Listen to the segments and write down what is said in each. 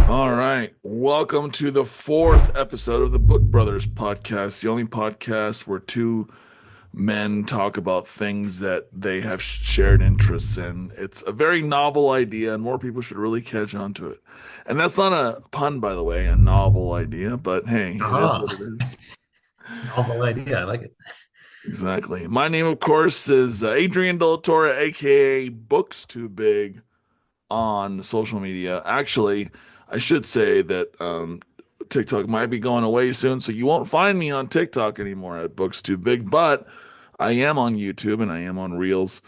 All right. Welcome to the fourth episode of the Book Brothers podcast, the only podcast where two men talk about things that they have shared interests in. It's a very novel idea, and more people should really catch on to it. And that's not a pun, by the way, a novel idea, but hey, it is Ah, what it is. novel idea. I like it. Exactly. My name, of course, is Adrian aka Books Too Big on social media. Actually, I should say that TikTok might be going away soon, so you won't find me on TikTok anymore at Books Too Big, but I am on YouTube and I am on Reels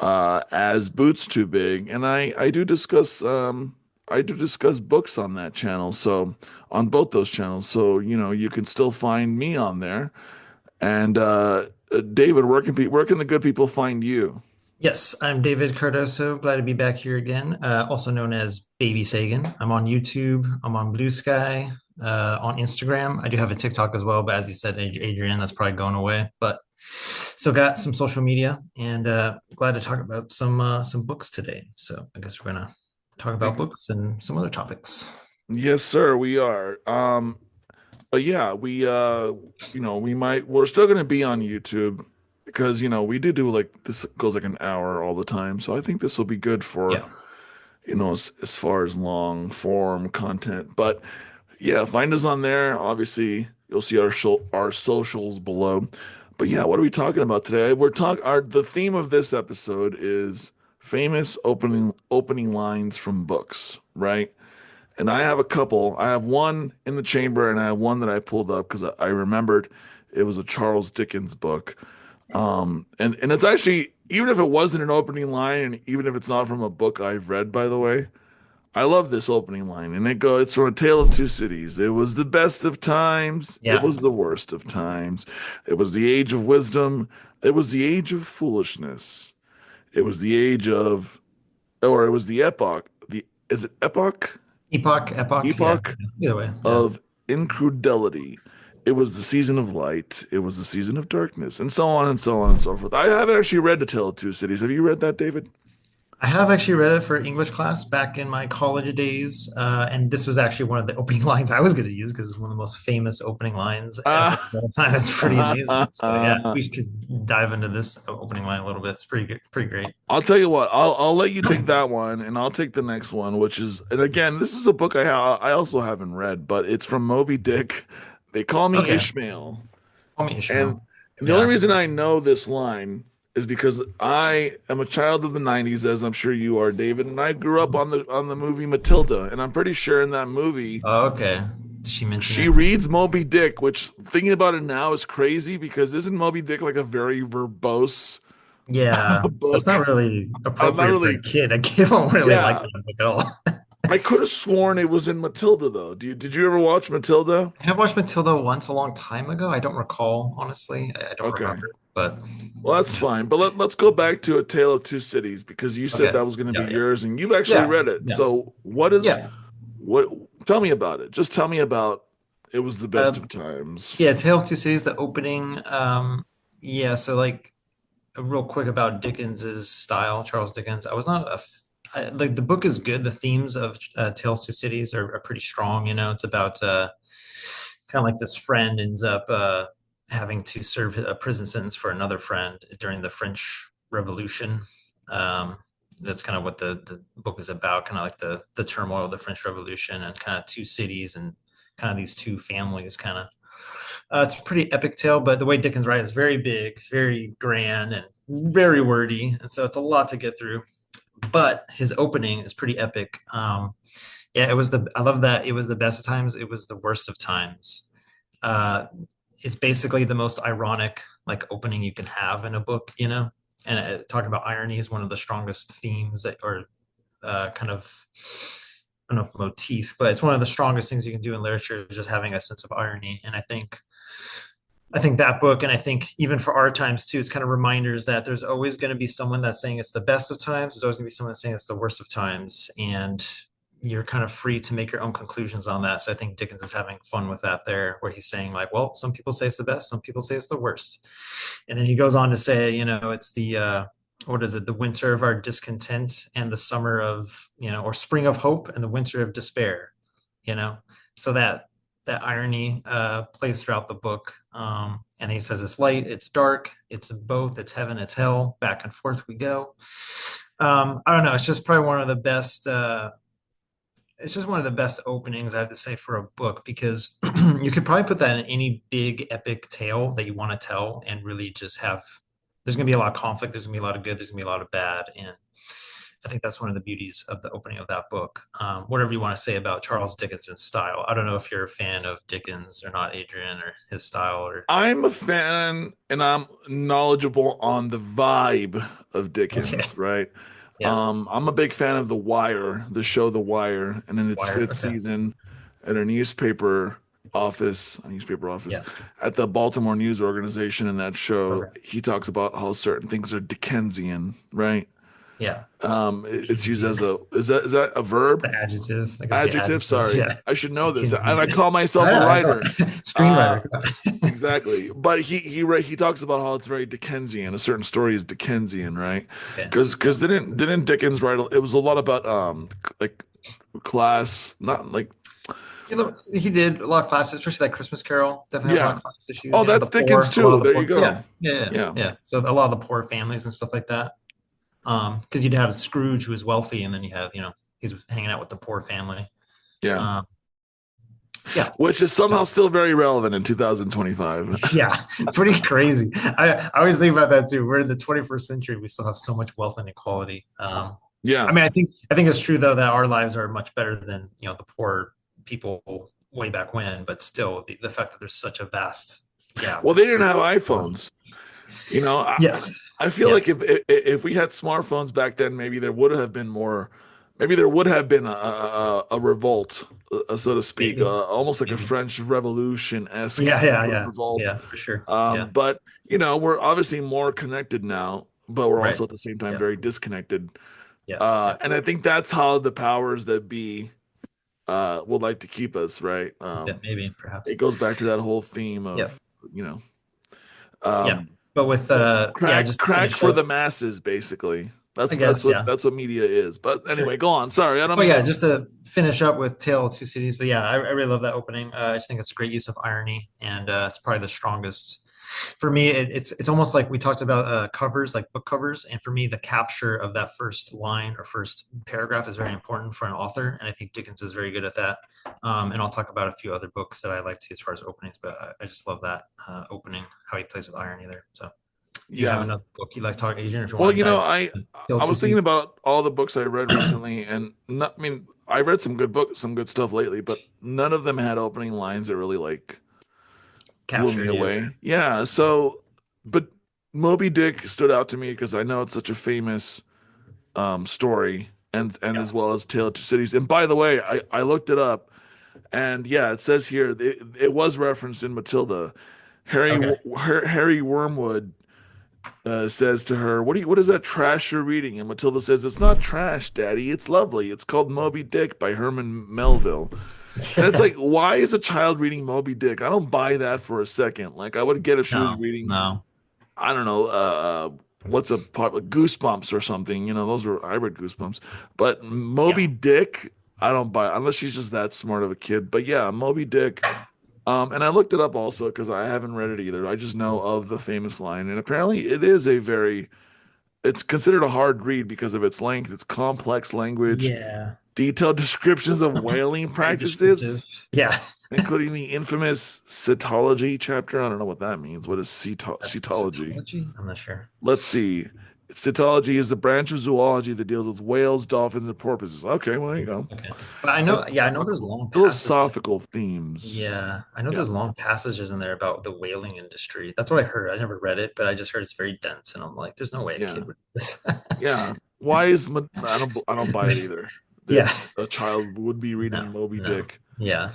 as Boots Too Big, and I do discuss books on that channel, so on both those channels. So, you can still find me on there. And David, where can the good people find you? Yes, I'm David Cardoso. Glad to be back here again. Also known as Baby Sagan. I'm on YouTube. I'm on Blue Sky. On Instagram. I do have a TikTok as well, but as you said, Adrian, that's probably going away. But still got some social media, and glad to talk about some books today. So I guess we're gonna talk about books and some other topics. Yes, sir, we are. But yeah, we're still gonna be on YouTube because, we do like this goes like an hour all the time. So I think this will be good for, Yeah. as far as long form content. But yeah, find us on there. Obviously, you'll see our socials below. But yeah, what are we talking about today? The theme of this episode is famous opening lines from books, right? And I have a couple. I have one in the chamber, and I have one that I pulled up because I remembered it was a Charles Dickens book. And it's actually, even if it wasn't an opening line, and even if it's not from a book I've read, by the way, I love this opening line. And it's from A Tale of Two Cities. It was the best of times. It Yeah. was the worst of times. It was the age of wisdom. It was the age of foolishness. It was the age of, or it was the epoch. Is it epoch? Epoch. Yeah. Epoch Either way. Yeah. of incredulity. It was the season of light. It was the season of darkness, and so on and so on and so forth. I haven't actually read *A Tale of Two Cities*. Have you read that, David? I have actually read it for English class back in my college days, and this was actually one of the opening lines I was going to use because it's one of the most famous opening lines ever Ah, of all time. It's pretty amazing. So yeah, we could dive into this opening line a little bit. It's pretty good, pretty great. I'll tell you what. I'll let you take that one, and I'll take the next one, which is, and again, this is a book I also haven't read, but it's from Moby Dick. They call me Okay, Ishmael, call me and Ishmael. the only Yeah. reason I know this line is because I am a child of the '90s, as I'm sure you are, David, and I grew up on the movie Matilda, and I'm pretty sure in that movie Oh, okay. Did she mention she it? reads Moby Dick, which thinking about it now is crazy because isn't Moby Dick like a very verbose Yeah, that's book? not really I'm not appropriate for a really, kid. A kid won't really like yeah. that book at all. I could have sworn it was in Matilda though. Did you ever watch Matilda? I have watched Matilda once a long time ago. I don't recall, honestly. I don't Okay. remember, but Well, that's fine. But let's go back to A Tale of Two Cities because you said okay. that was going to be Yeah, yeah. yours and you've actually Yeah, read it. yeah, So yeah. what, tell me about it. Just tell me about it was the best Uh, of times. yeah, Tale of Two Cities, the opening. Yeah, so like real quick about Dickens's style, Charles Dickens. I was not like the book is good. The themes of Tales of Two Cities are pretty strong. You know, it's about kind of like this friend ends up having to serve a prison sentence for another friend during the French Revolution. Um, that's kind of what the book is about, kind of like the turmoil of the French Revolution and kind of two cities and kind of these two families kind of. It's a pretty epic tale, but the way Dickens writes is very big, very grand, and very wordy, and so it's a lot to get through. But his opening is pretty epic. Yeah, it was the. I love that it was the best of times. It was the worst of times. Uh, it's basically the most ironic like opening you can have in a book, you know. And talking about irony is one of the strongest themes that, or kind of, I don't know if motif, but it's one of the strongest things you can do in literature is just having a sense of irony. And I think that book, and I think even for our times too, it's kind of reminders that there's always going to be someone that's saying it's the best of times. There's always going to be someone that's saying it's the worst of times, and you're kind of free to make your own conclusions on that. So I think Dickens is having fun with that there, where he's saying like, well, some people say it's the best, some people say it's the worst, and then he goes on to say, it's the what is it? The winter of our discontent and the summer of, or spring of hope and the winter of despair. you know. So that irony plays throughout the book. And he says it's light, it's dark, it's both, it's heaven, it's hell, back and forth we go. I don't know, it's just probably one of the best it's just one of the best openings I have to say for a book because you could probably put that in any big epic tale that you want to tell and really just have there's going to be a lot of conflict, there's going to be a lot of good, there's going to be a lot of bad, and I think that's one of the beauties of the opening of that book. Whatever you want to say about Charles Dickens's style, I don't know if you're a fan of Dickens or not, Adrian, or his style, or I'm a fan and I'm knowledgeable on the vibe of okay, Dickens, right? yeah, I'm a big fan of The Wire, the show The Wire, and in its Wire, fifth okay, season at a newspaper office yeah, at the Baltimore News Organization in that show, okay, he talks about how certain things are Dickensian, right? yeah, It's used Dickensian, as a is that a the verb? adjective, I guess it'd be Adjective? adjective, Sorry. yeah, I should know this. And I Dickensian. call myself I a know, writer. Uh, screenwriter. exactly. But he talks about how it's very Dickensian. A certain story is Dickensian, right? Okay, Because didn't Dickens write it was a lot about like class, not like he did a lot of classes, especially like Christmas Carol. Definitely has a lot yeah. of class issues. Oh, You know, the that's Dickens poor, a lot too. of the There you poor. go. Yeah, yeah, yeah, Yeah. yeah. So a lot of the poor families and stuff like that. Because you'd have Scrooge who was wealthy, and then you have he's hanging out with the poor family. Yeah. Um, yeah, Which is somehow still very relevant in 2025. yeah, pretty crazy. I always think about that too. We're in the 21st century. We still have so much wealth inequality. I Yeah. mean, I think it's true though that our lives are much better than the poor people way back when. But still, the fact that there's such a vast gap Well, they is didn't pretty. have iPhones. You know, Yes. I feel Yeah. like if we had smartphones back then, maybe there would have been more, maybe there would have been a revolt, so to speak, Maybe. almost like a Maybe. French Revolution-esque Yeah. Yeah. Yeah. revolt. Yeah. For sure. Yeah. But we're obviously more connected now, but we're Right. also at the same time Yeah. very disconnected. Yeah. Yeah. And I think that's how the powers that be would like to keep us, right? Yeah. Maybe. Perhaps. It goes back to that whole theme Yeah. of, you know, Yeah. um, But with yeah, just to crack finish for up, the masses, basically. I guess. Yeah. That's what media is. But Sure. anyway, go on. Sorry, I don't Oh mean yeah, to. just to finish up with Tale of Two Cities, but yeah, I really love that opening. I just think it's a great use of irony, and it's probably the strongest. For me, it's almost like we talked about covers, like book covers, and for me, the capture of that first line or first paragraph is very important for an author, and I think Dickens is very good at that. And I'll talk about a few other books that I like too as far as openings, but I just love that opening, how he plays with irony there. So, do you have Yeah. another book you'd like to talk, Adrian, if you Well, want to dive into Tale of I Two was thinking Cities? about all the books I read recently, and not, I mean, I read some good books, some good stuff lately, but none of them had opening lines that really like blew me Captured you. away. Yeah. Yeah. So, but Moby Dick stood out to me because I know it's such a famous story, and Yeah. as well as Tale of Two Cities. And by the way, I looked it up. And yeah, it says here it was referenced in Matilda. Okay. Harry Wormwood says to her, what is that trash you're reading?" And Matilda says, "It's not trash, Daddy. It's lovely. It's called Moby Dick by Herman Melville." And it's like, why is a child reading Moby Dick? I don't buy that for a second. Like, I would get if she was No, reading, no. I don't know, what's a part like Goosebumps or something. Those were I read Goosebumps, but Yeah. Moby Dick, I don't buy unless she's just that smart of a kid. But yeah, Moby Dick. And I looked it up also because I haven't read it either. I just know of the famous line, and apparently it's considered a hard read because of its length, its complex language, Yeah. detailed descriptions of whaling Very practices, descriptive. Yeah. including the infamous cetology chapter. I don't know what that means. What is cetology? Cytology? I'm not sure. Let's see. Cetology is the branch of zoology that deals with whales, dolphins, and porpoises. Okay, well, there you go. Okay. But I know, yeah, I know there's long passages. Philosophical themes. Yeah, I know Yeah. there's long passages in there about the whaling industry. That's what I heard. I never read it, but I just heard it's very dense, and I'm like, there's no way a Yeah. kid would do this. Yeah. I don't buy it either. That Yeah. a child would be No, reading Moby no. Dick. Yeah.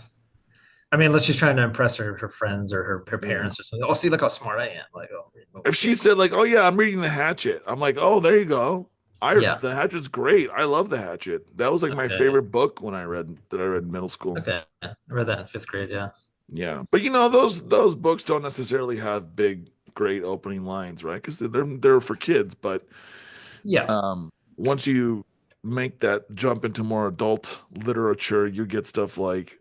I mean, unless she's trying to impress her friends or her Yeah. parents or something. Oh, see, look how smart I am. Like, oh, read Moby If she Dick. said like, "Oh yeah, I'm reading The Hatchet," I'm like, "Oh, there you go." Yeah. The Hatchet's great. I love The Hatchet. That was like my Okay. favorite book when I read in middle school. Okay. I read that in fifth grade. Yeah. Yeah. But those books don't necessarily have big great opening lines, right? Because they're for kids, but Yeah. once you make that jump into more adult literature, you get stuff like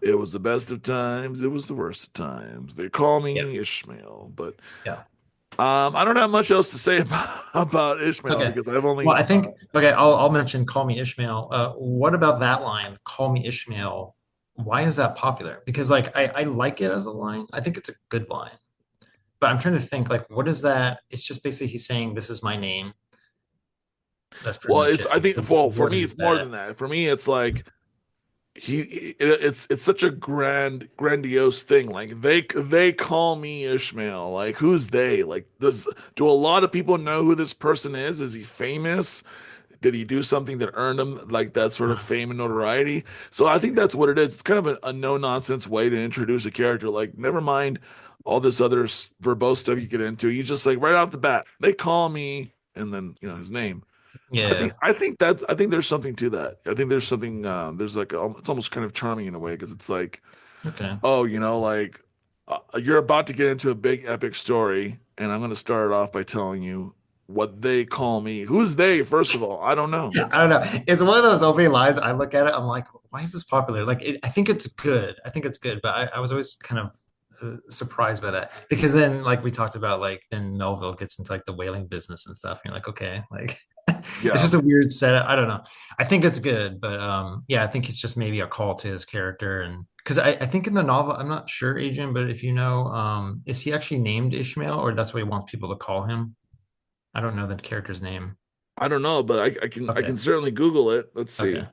it was the best of times, it was the worst of times. They call Yeah. me Ishmael, but Yeah. I don't have much else to say about Ishmael Okay. because I've Well, only I think okay, I'll mention Call Me Ishmael. What about that line, Call Me Ishmael? Why is that popular? Because like I like it as a line. I think it's a good line. But I'm trying to think like what is that? It's just basically he's saying this is my name. That's pretty well, much it's it. I think well for What me is it's more that? than that. For me, it's like it's such a grandiose thing. Like they call me Ishmael. Like who's they? Like do a lot of people know who this person is? Is he famous? Did he do something that earned him like that sort of Uh, fame and notoriety? So I think that's what it is. It's kind of a no nonsense way to introduce a character. Like never mind all this other verbose stuff you get into. You just like right off the bat, they call me, and then his name. yeah. I think there's something to that. I think there's something there's like it's almost kind of charming in a way because it's like, Okay. oh, like you're about to get into a big epic story, and I'm going to start it off by telling you what they call me. Who's they, first of all? I don't know. I don't know. It's one of those opening lines. I look at it, I'm like, why is this popular? Like, I think it's good. I think it's good, but I was always kind of surprised by that because then, like we talked about, like then Melville gets into like the whaling business and stuff. And you're like, okay, like it's Yeah, just a weird setup. I don't know. I think it's good, but yeah, I think it's just maybe a call to his character and because I think in the novel, I'm not sure, Adrian, but if you know, is he actually named Ishmael or that's what he wants people to call him? I don't know the character's name. I don't know, but I Okay. can certainly Google it. Let's Okay. see.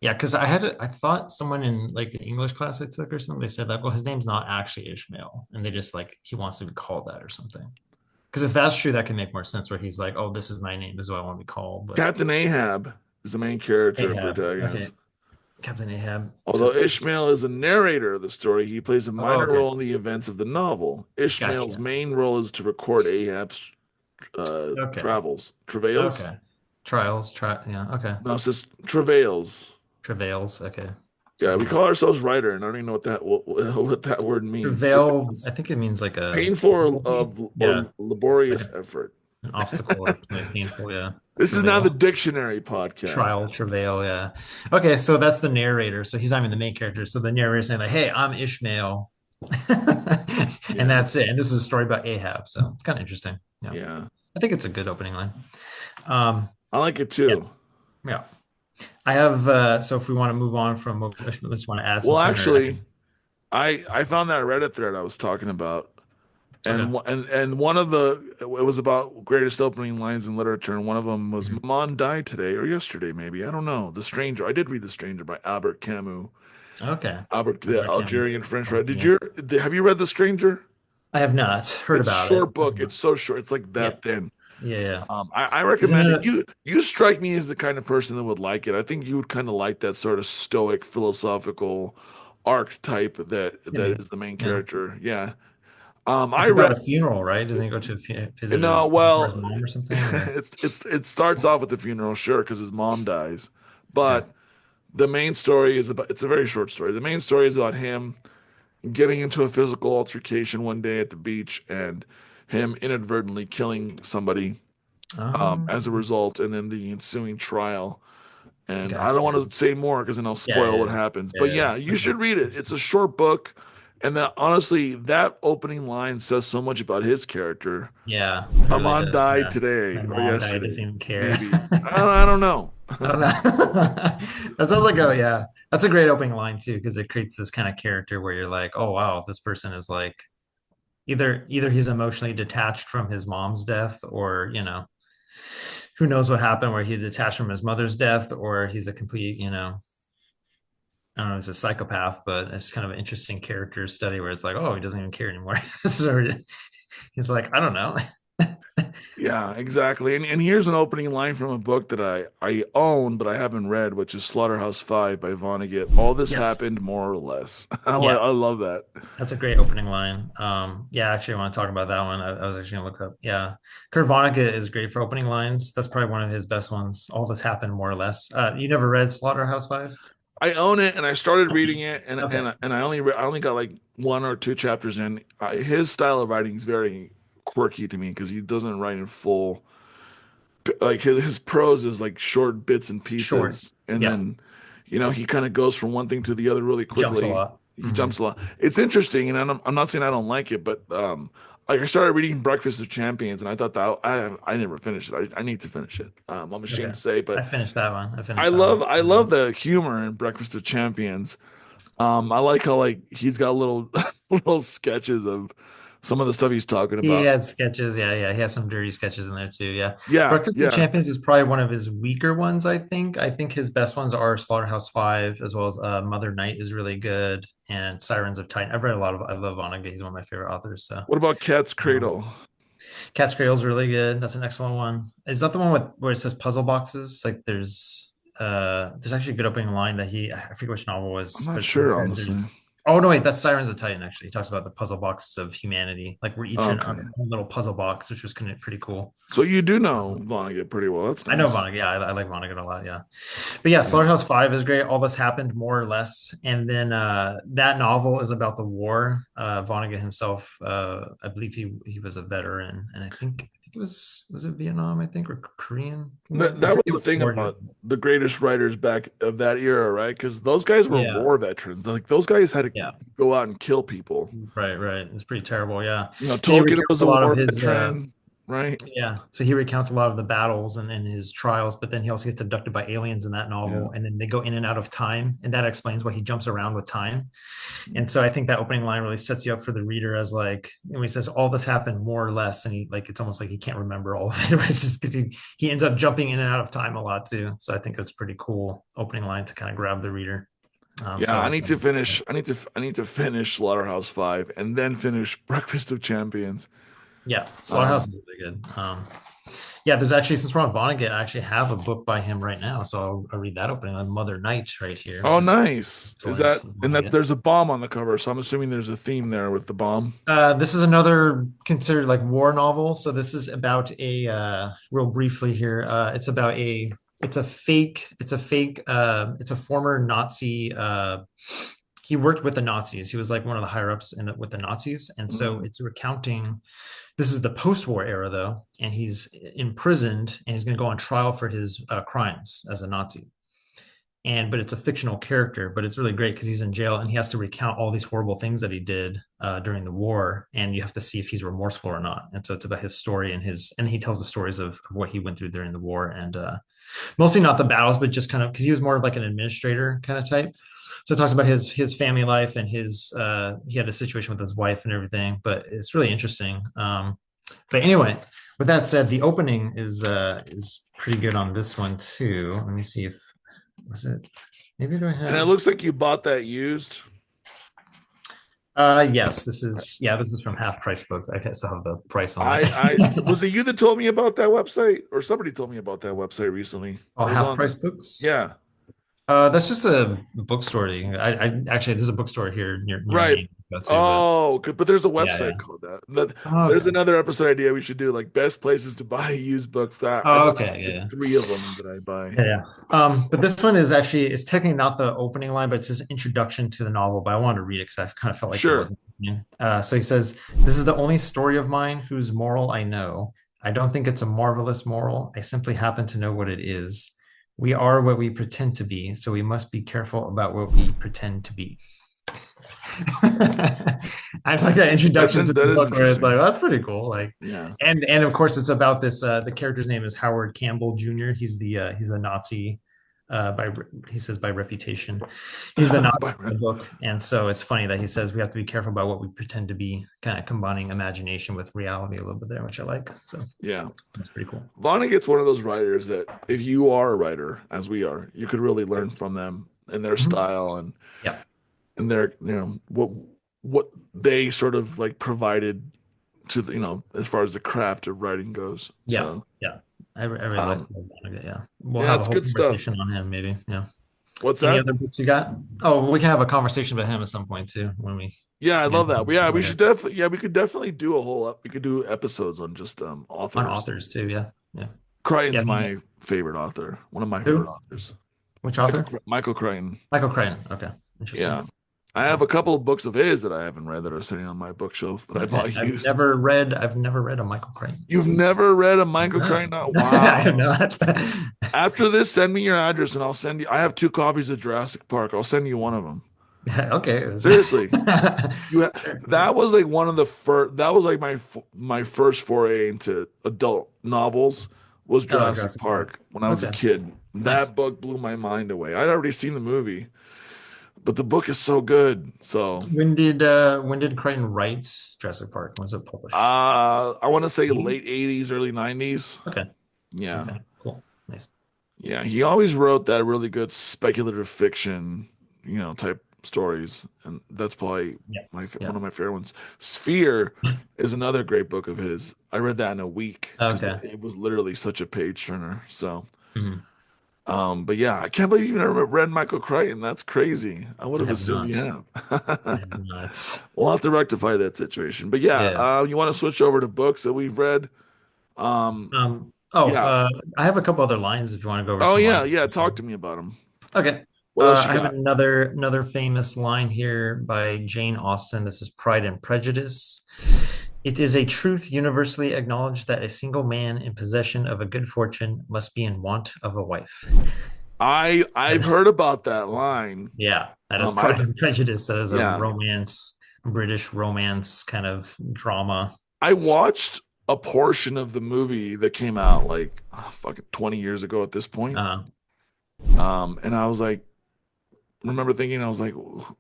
Yeah, because I thought someone in like an English class I took or something, they said like, well, his name's not actually Ishmael, and they just like he wants to be called that or something. Because if that's true, that can make more sense where he's like, oh, this is my name, this is what I want to be called. But Captain Ahab is the main character and Ahab, okay, protagonist. Captain Ahab. Although So, Ishmael is a narrator of the story, he plays a oh, minor okay, role in the events of the novel. Ishmael's gotcha. main role is to record Ahab's Okay, travails. okay. Trials, yeah, okay. No, it says travails. Travails, okay. So Yeah, we he's call ourselves writer, and I don't even know what that word means. travail. I Travails. think it means like a Painful difficulty. Yeah, or like laborious effort. an obstacle or something painful. Yeah, This is now the travail. dictionary podcast. Trial, travail, yeah. Okay, so that's the narrator. So he's not even the main character. So the narrator is saying like, "Hey, I'm Ishmael," and Yeah, that's it. And this is a story about Ahab. So it's kind of interesting. Yeah, yeah. I think it's a good opening line. Um, I like it yeah, too. yeah. I have. So if we want to move on from, let's want to add Well, something, or I actually, can. I found that Reddit thread I was talking about, Okay. and one of it was about greatest opening lines in literature, and one of them was Mhm. "Maman died today or yesterday, maybe I don't know." The Stranger. I did read The Stranger by Albert Camus. Okay. Albert, I've the got Cam. Algerian French writer. Have you read The Stranger? I have not heard It's a about it. short book. It's so short. It's like Yeah. that thin. Yeah. Yeah. I Isn't recommend it. it? You strike me as the kind of person that would like it. I think you would kind of like that sort of stoic, philosophical archetype I that mean, is the main yeah. character. Yeah. It's I read about a funeral, right? Doesn't he go to visit no, his well, mom or something? Or it starts off with the funeral, sure, because his mom dies, okay. but the main story is about. It's a very short story. The main story is about him getting into a physical altercation one day at the beach and him inadvertently killing somebody as a Um, result, and then the ensuing trial. And I don't gotcha. want to say more because then I'll Yeah, spoil what yeah, happens. yeah, But yeah. yeah, you Okay. should read it. It's a short book, and that honestly, that opening line says so much about his character. Yeah, it really Amon does. died Yeah. today My or mom died, yesterday, doesn't even care. maybe. I don't know. I don't know. That sounds like yeah. That's a great opening line too, because it creates this kind of character where you're like, oh wow, this person is like either he's emotionally detached from his mom's death, or who knows what happened where he's detached from his mother's death, or he's a complete, I don't know, he's a psychopath, but it's kind of an interesting character study where it's like, oh, he doesn't even care anymore. So he's like, I don't know. Yeah, exactly. And here's an opening line from a book that I own but I haven't read, which is Slaughterhouse-Five by Vonnegut. All this Yes. happened more or less. Yeah, I love that. that's a great opening line. Yeah, actually, I want to talk about that one. I was actually gonna look up. Yeah, Kurt Vonnegut is great for opening lines. That's probably one of his best ones. All this happened more or less. You never read Slaughterhouse-Five? I own it and I started reading it Okay. and I only got like one or two chapters in. His style of writing is very quirky to me because he doesn't write in full like his prose is like short bits and Short. pieces, and Yeah. then he kind of goes from one thing to the other really Jumps a quickly. lot. He jumps a lot. It's interesting, and I'm not saying I don't like it, but like I started reading Breakfast of Champions, and I thought that I never finished it. I need to finish it. I'm ashamed Okay. to say, but I finished that one. I I finished that love one. I love the humor in Breakfast of Champions. I like how like he's got little little sketches of some of the stuff he's talking He about. had sketches. Yeah, yeah. He has some dirty sketches in there too. Yeah. Yeah, Breakfast of yeah. Champions is probably one of his weaker ones, I think. I think his best ones are Slaughterhouse Five, as well as Mother Night is really good, and Sirens of Titan. I've read a lot of, I love Vonnegut. He's one of my favorite authors. So What about Cat's um, Cradle? Cat's Cradle is really good. That's an excellent one. Is that the one with where it says puzzle boxes? Like there's actually a good opening line that I forget which novel it I'm was, not but he sure, said honestly. there's oh no wait, that's Sirens of Titan actually. He talks about the puzzle boxes of humanity. Like we're each in our Okay. own little puzzle box, which was kind of pretty cool. So you do know Um, Vonnegut pretty well. That's I know nice. Vonnegut. Yeah, I like Vonnegut a lot. Yeah, but yeah, Yeah. Slaughterhouse Five is great. All this happened more or less, and then that novel is about the war. Vonnegut himself, I believe he was a veteran, and I think it was it Vietnam, I think, or Korean War. I That was forget the which thing war he was about in. the greatest writers back of that era, right? Because those guys were Yeah, war veterans. Like those guys had to yeah, go out and kill people. right, right. It's pretty terrible. Yeah, so he Tolkien recounts was a a lot of war his veteran, right? yeah, so he recounts a lot of the battles and his trials, but then he also gets abducted by aliens in that Yeah. novel, and then they go in and out of time, and that explains why he jumps around with time. And so I think that opening line really sets you up for the reader as like when he says all this happened more or less, and he like it's almost like he can't remember all of it, because he ends up jumping in and out of time a lot too. So I think it's pretty cool opening line to kind of grab the reader. So Yeah, I I like need to that. finish. I need to finish Slaughterhouse Five and then finish Breakfast of Champions. Yeah, Slaughterhouse Um, is really good. Yeah, there's actually since we're on Vonnegut, I actually have a book by him right now, so I'll read that opening on Mother Night right here, which oh, is nice. Is excellent. that and that there's a bomb on the cover, so I'm assuming there's a theme there with the bomb. This is another considered like war novel. So this is about a real briefly here. It's about it's a former Nazi. He worked with the Nazis. He was like one of the higher ups with the Nazis, and so Mm. it's recounting. This is the post-war era though, and he's imprisoned, and he's going to go on trial for his crimes as a Nazi, but it's a fictional character, but it's really great because he's in jail and he has to recount all these horrible things that he did during the war, and you have to see if he's remorseful or not. And so it's about his story and he tells the stories of what he went through during the war, and mostly not the battles, but just kind of because he was more of like an administrator kind of type. So it talks about his family life and his he had a situation with his wife and everything, but it's really interesting. But anyway, with that said, the opening is pretty good on this one too. Let me see if was it maybe do I And it have looks like you bought that used. yes, this is from Half Price Books. I guess I'll have the price on I that. was it you that told me about that website, or somebody told me about that website recently. Oh, I was Half on Price there. Books. Yeah, That's just a bookstore. I actually there's a bookstore here near right. me to go to, but Oh, but there's a yeah, yeah. website called that. Oh, There's okay. another episode idea we should do, like best places to buy used books. That I Oh, think okay. like Yeah, three of them that I buy. yeah, yeah. But this one is actually it's technically not the opening line, but it's his introduction to the novel. But I wanted to read it because I kind of felt like it Sure. wasn't. So he says, "This is the only story of mine whose moral I know. I don't think it's a marvelous moral. I simply happen to know what it is. We are what we pretend to be, so we must be careful about what we pretend to be." I just like that introduction to the That is book where it's like, interesting. well, that's pretty cool. Like, Yeah. and of course it's about this. The character's name is Howard Campbell Jr. He's the Nazi. He says by reputation, he's the Nazi in the book, and so it's funny that he says we have to be careful about what we pretend to be, kind of combining imagination with reality a little bit there, which I like. So Yeah. that's pretty cool. Vonnegut's one of those writers that if you are a writer, as we are, you could really learn from them and their Mhm. style Yeah, and their what they sort of like provided to as far as the craft of writing goes. yeah, So yeah. I really like um Vonnegut. Yeah, we'll yeah, have a it's whole good stuff. conversation on him maybe. Yeah. What's Any that? other books you got? Oh, we can have a conversation about him at some point too when we Yeah, I get love that. Yeah, we later should definitely we could definitely do a whole we could do episodes on just on authors. authors too. Yeah, yeah, yeah. Crichton's my favorite author, one of my favorite Who? authors. Which author? Michael Crichton. Michael Crichton. Okay, Yeah. interesting. I have a couple of books of his that I haven't read that are sitting on my bookshelf that I Okay. bought used. I've never read a Michael Crichton. You've never read a Michael No, Crichton? I have Wow. not. After this, send me your address and I'll send you. I have two copies of Jurassic Park. I'll send you one of them. Okay. Seriously. You ha Sure. that was like one of the first. That was like my first foray into adult novels was Oh, Jurassic Jurassic Park. Park when I was a Okay. kid. Nice. That book blew my mind away. I'd already seen the movie, but the book is so good. So, When did Crichton write Jurassic Park? When was it published? I want to say late 80s? 80s, early 90s. Okay. Yeah. Okay. Cool. Nice. Yeah, he always wrote that really good speculative fiction, type stories, and that's probably Yeah. one Yeah. of my favorite ones. Sphere is another great book of his. I read that in a week because Okay. it was literally such a page turner. So, Mhm. but yeah, I can't believe you never read Michael Crichton. That's crazy. I would I have have assumed you not. I have. have not. We'll have to rectify that situation. But yeah, Yeah. you want to switch over to books that we've read? Um, yeah. I have a couple other lines if you want to go over Oh some yeah, lines. yeah. Talk to me about them. Okay. What else you I have got? another famous line here by Jane Austen. This is Pride and Prejudice. It is a truth universally acknowledged that a single man in possession of a good fortune must be in want of a wife. I've heard about that line. Yeah, that is I Pride and Prejudice. That is a yeah, British romance kind of drama. I watched a portion of the movie that came out like fucking 20 years ago at this point. Uh, And I was like, remember thinking, I was like,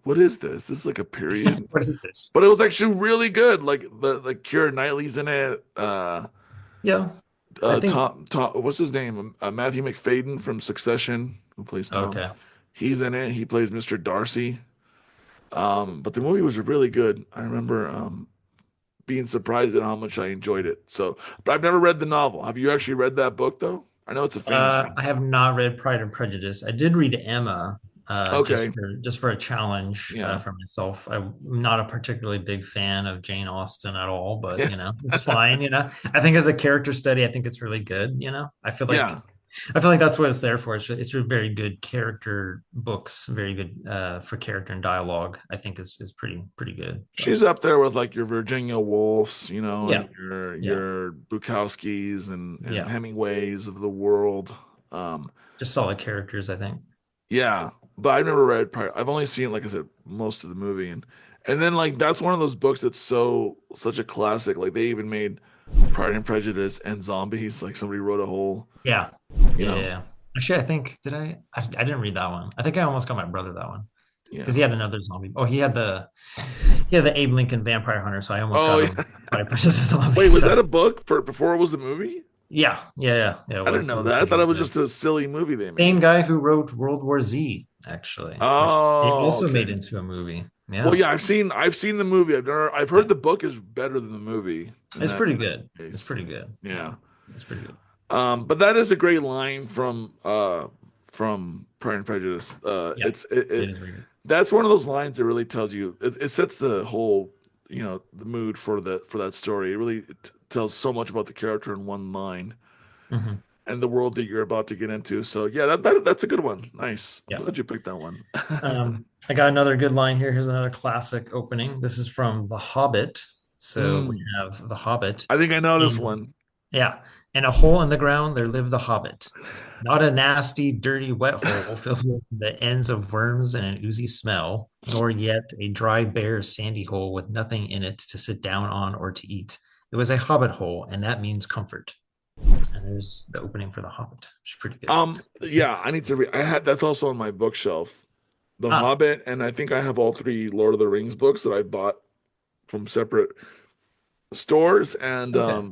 what is this? This is like a period, what is this? but it was actually really good. Like the Keira Knightley's in it. Yeah, I think. What's his name? Matthew McFadden from Succession, who plays Tom. Okay. He's in it. He plays Mr. Darcy. But the movie was really good. I remember being surprised at how much I enjoyed it. So, but I've never read the novel. Have you actually read that book though? I know it's a famous one. I have not read Pride and Prejudice. I did read Emma, Okay. just for a challenge Yeah. for myself. I'm not a particularly big fan of Jane Austen at all, but it's fine. I think as a character study, I think it's really good. Yeah. I feel like that's what it's there for. It's a very good character books, very good for character and dialogue. I think is pretty good. So She's up there with like your Virginia Woolfs, yeah, and your yeah, your Bukowskis and yeah. Hemingways of the world. Um, Just solid characters, I think. yeah, but I've never read. I've only seen, like I said, most of the movie, and then like that's one of those books that's such a classic. Like they even made Pride and Prejudice and Zombies. Like somebody wrote a whole, Yeah. you Yeah, yeah, know, yeah. Actually, I think did I didn't read that one. I think I almost got my brother that one because yeah. he had another zombie. Oh, he had the Abe Lincoln Vampire Hunter, so I almost Oh got yeah. him by Precious Wait, Zombies. was that So a book for before it was a movie? yeah. I didn't know It was that. I thought really it was good. just a silly movie they Same made. guy who wrote World War Z, actually, which they Oh, also made okay. into a movie. Well, Yeah, yeah, I've seen the movie. I've yeah. heard the book is better than the movie It's pretty in that good. It's case. pretty good. Yeah, Yeah. it's pretty good. But that is a great line from Pride and Prejudice. Yeah, it is very good. That's one of those lines that really tells you it sets the whole, the mood for that story. It really tells so much about the character in one line Hmm. and the world that you're about to get into. So yeah, that's a good one. Nice. I'm Yeah. glad you picked that one. I got another good line here. Here's another classic opening. This is from The Hobbit. So we Mm, have The Hobbit. I think I know this In one. Yeah, in a hole in the ground there lived the Hobbit. Not a nasty, dirty, wet hole filled with the ends of worms and an oozy smell, nor yet a dry, bare, sandy hole with nothing in it to sit down on or to eat. It was a hobbit hole, and that means comfort. And there's the opening for The Hobbit, which is pretty good. Yeah, I need to read. I had that's also on my bookshelf. The Ah, Hobbit, and I think I have all three Lord of the Rings books that I bought from separate stores. And okay.